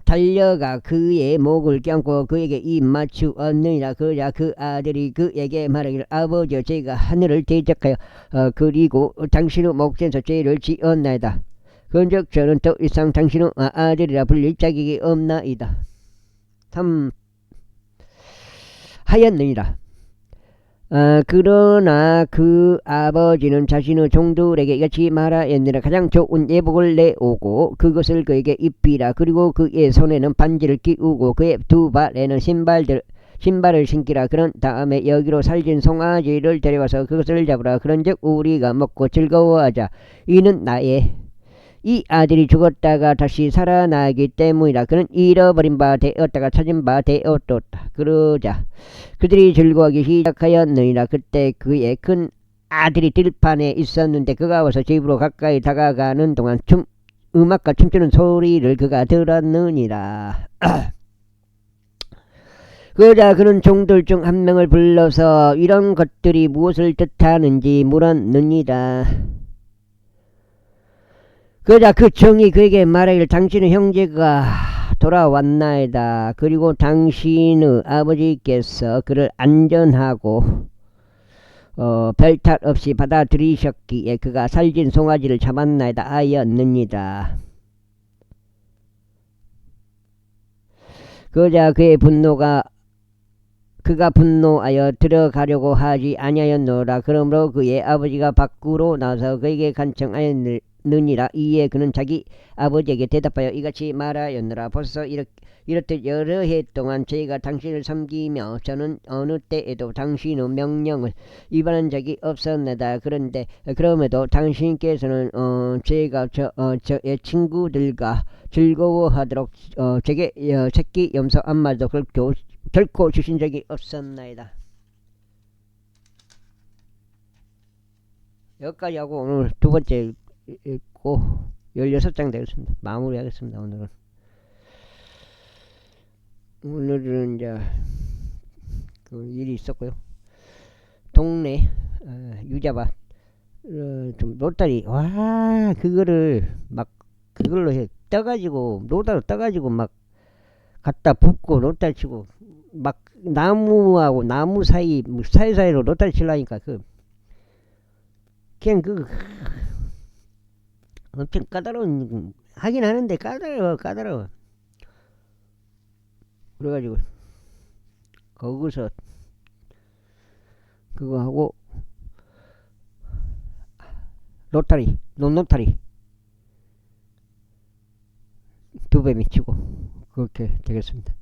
달려가 그의 목을 껴안고 그에게 입 맞추었느니라. 그러자 그 아들이 그에게 말하기를 아버지여 제가 하늘을 대적하여 그리고 당신의 목전에서 죄를 지었나이다. 그런즉 저는 더 이상 당신의 아들이라 불릴 자격이 없나이다. 3. 하였느니라. 그러나 그 아버지는 자신의 종들에게 이같이 말하였느니라. 가장 좋은 예복을 내오고 그것을 그에게 입히라. 그리고 그의 손에는 반지를 끼우고 그의 두 발에는 신발을 신기라. 그런 다음에 여기로 살진 송아지를 데려와서 그것을 잡으라. 그런즉 우리가 먹고 즐거워하자. 이는 이 아들이 죽었다가 다시 살아나기 때문이라. 그는 잃어버린 바 되었다가 찾은 바 되었도다. 그러자 그들이 즐거워하기 시작하였느니라. 그때 그의 큰 아들이 들판에 있었는데 그가 와서 집으로 가까이 다가가는 동안 음악과 춤추는 소리를 그가 들었느니라. 그러자 그는 종들 중 한 명을 불러서 이런 것들이 무엇을 뜻하는지 물었느니라. 그러자 그 종이 그에게 말하기를 당신의 형제가 돌아왔나이다. 그리고 당신의 아버지께서 그를 안전하고 별탈 없이 받아들이셨기에 그가 살진 송아지를 잡았나이다 하였느니라. 그러자 그가 분노하여 들어가려고 하지 아니하였노라. 그러므로 그의 아버지가 밖으로 나서 그에게 간청하였느니라. 하였느니라. 이에 그는 자기 아버지에게 대답하여 이같이 말하였느라. 벌써 이렇듯 여러 해 동안 저희가 당신을 섬기며 저는 어느 때에도 당신의 명령을 위반한 적이 없었나이다. 그런데 그럼에도 당신께서는 저희가 저의 친구들과 즐거워하도록 제게 새끼 염소 한 마리도 결코 주신 적이 없었나이다. 여기까지 하고 오늘 두 번째 읽고 16장 되겠습니다. 마무리하겠습니다. 오늘은 이제 그 일이 있었고요. 동네 유자밭 좀 로따리 그거를 막 그걸로 떠가지고 로따로 떠가지고 막 갖다 붓고 로따리 치고 막 나무하고 나무 사이사이로 로따리 치려니까 그냥 엄청 까다로운 하긴 하는데 까다로워. 그래가지고 거기서 그거 하고 논로타리 2배 미치고 그렇게 되겠습니다.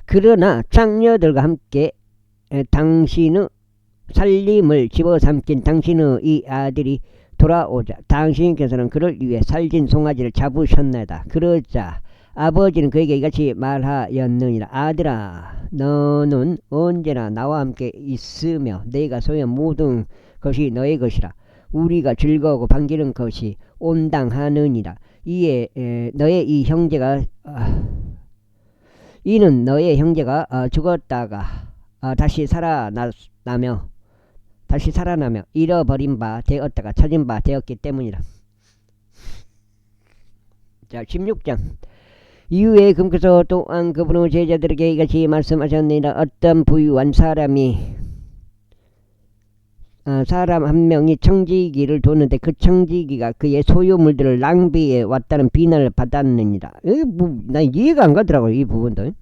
그러나 장녀들과 함께 당신의 살림을 집어삼킨 당신의 이 아들이 돌아오자 당신께서는 그를 위해 살진 송아지를 잡으셨나이다. 그러자 아버지는 그에게 이같이 말하였느니라. 아들아, 너는 언제나 나와 함께 있으며 내가 소유한 모든 것이 너의 것이라. 우리가 즐거워하고 반기는 것이 온당하느니라. 이에 너의 이 형제가 이는 너의 형제가 죽었다가 다시 살아나며 잃어버린 바 되었다가 찾은 바 되었기 때문이라. 자, 16장. 이후에 금께서 또한 그분의 제자들에게 이같이 말씀하셨느니라. 어떤 부유한 사람 한 명이 청지기를 뒀는데 그 청지기가 그의 소유물들을 낭비해 왔다는 비난을 받았느니라. 나 이해가 안 가더라고요, 이 부분도.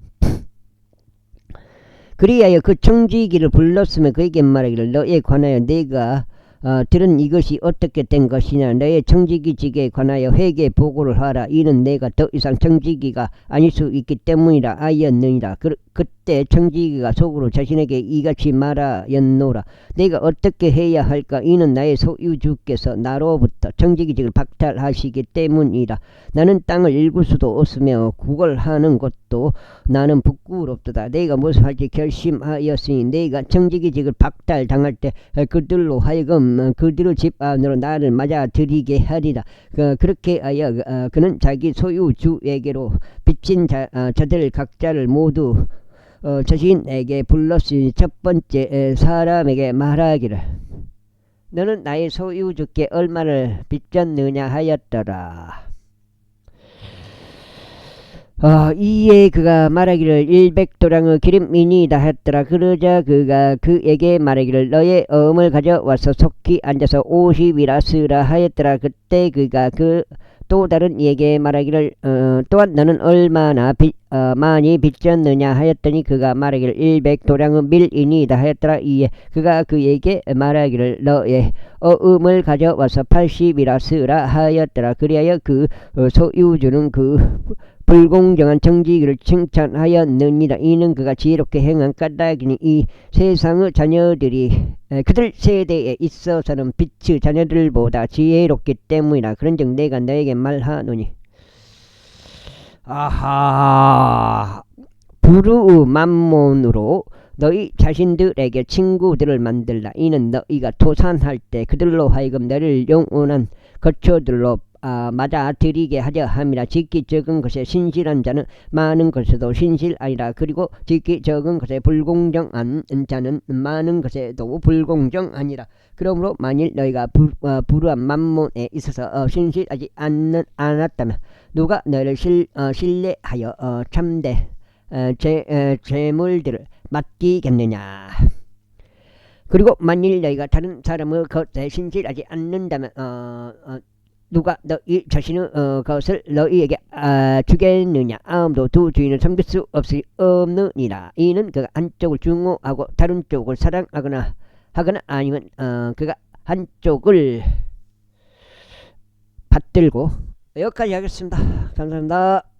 그리하여 그 청지기를 불렀으며 그에게 말하기를 너에 관하여 내가 들은 이것이 어떻게 된 것이냐. 너의 청지기직에 관하여 회개 보고를 하라. 이는 내가 더 이상 청지기가 아닐 수 있기 때문이라 하였느니라. 그때 청지기가 속으로 자신에게 이같이 말하였노라. 내가 어떻게 해야 할까. 이는 나의 소유주께서 나로부터 청지기직을 박탈하시기 때문이라. 나는 땅을 읽을 수도 없으며 구걸하는 것도 나는 부끄럽도다. 내가 무엇을 할지 결심하였으니 내가 청지기직을 박탈당할 때 그들로 하여금 그들의 집 안으로 나를 맞아들이게 하리라. 그렇게 하여 그는 자기 소유주에게로 빚진 자들 각자를 모두 자신에게 불렀으니 첫 번째 사람에게 말하기를 너는 나의 소유주께 얼마를 빚졌느냐 하였더라. 이에 그가 말하기를 100도랑의 기름이니이다 했더라. 그러자 그가 그에게 말하기를 너의 어음을 가져와서 속히 앉아서 50이라 쓰라 하였더라. 그때 그가 또 다른 이에게 말하기를 또한 너는 얼마나 많이 빚졌느냐 하였더니 그가 말하기를 100도량의 밀이니이다 하였더라. 이에 그가 그에게 말하기를 너의 어음을 가져와서 80이라 쓰라 하였더라. 그리하여 그 소유주는 그 불공정한 청지기를 칭찬하였느니라. 이는 그가 지혜롭게 행한 까닭이니 이 세상의 자녀들이 그들 세대에 있어서는 빛의 자녀들보다 지혜롭기 때문이라. 그런즉 내가 너에게 말하노니 부르의 만몬으로 너희 자신들에게 친구들을 만들라. 이는 너희가 토산할 때 그들로 하여금 너를 영원한 거처들로 맞아들이게 하려 함이라. 지키 적은 것에 신실한 자는 많은 것에도 신실하리라. 그리고 지키 적은 것에 불공정한 자는 많은 것에도 불공정하니라. 그러므로 만일 너희가 불우한 만몬에 있어서 신실하지 않았다면 누가 너희를 신뢰하여 참된 재물들을 맡기겠느냐. 그리고 만일 너희가 다른 사람의 것에 신실하지 않는다면 누가 너희 자신의 것을 너희에게 주겠느냐. 아무도 두 주인을 섬길 수 없느니라. 이는 그가 한쪽을 증오하고 다른 쪽을 사랑하거나 아니면 그가 한쪽을 받들고 여기까지 하겠습니다. 감사합니다.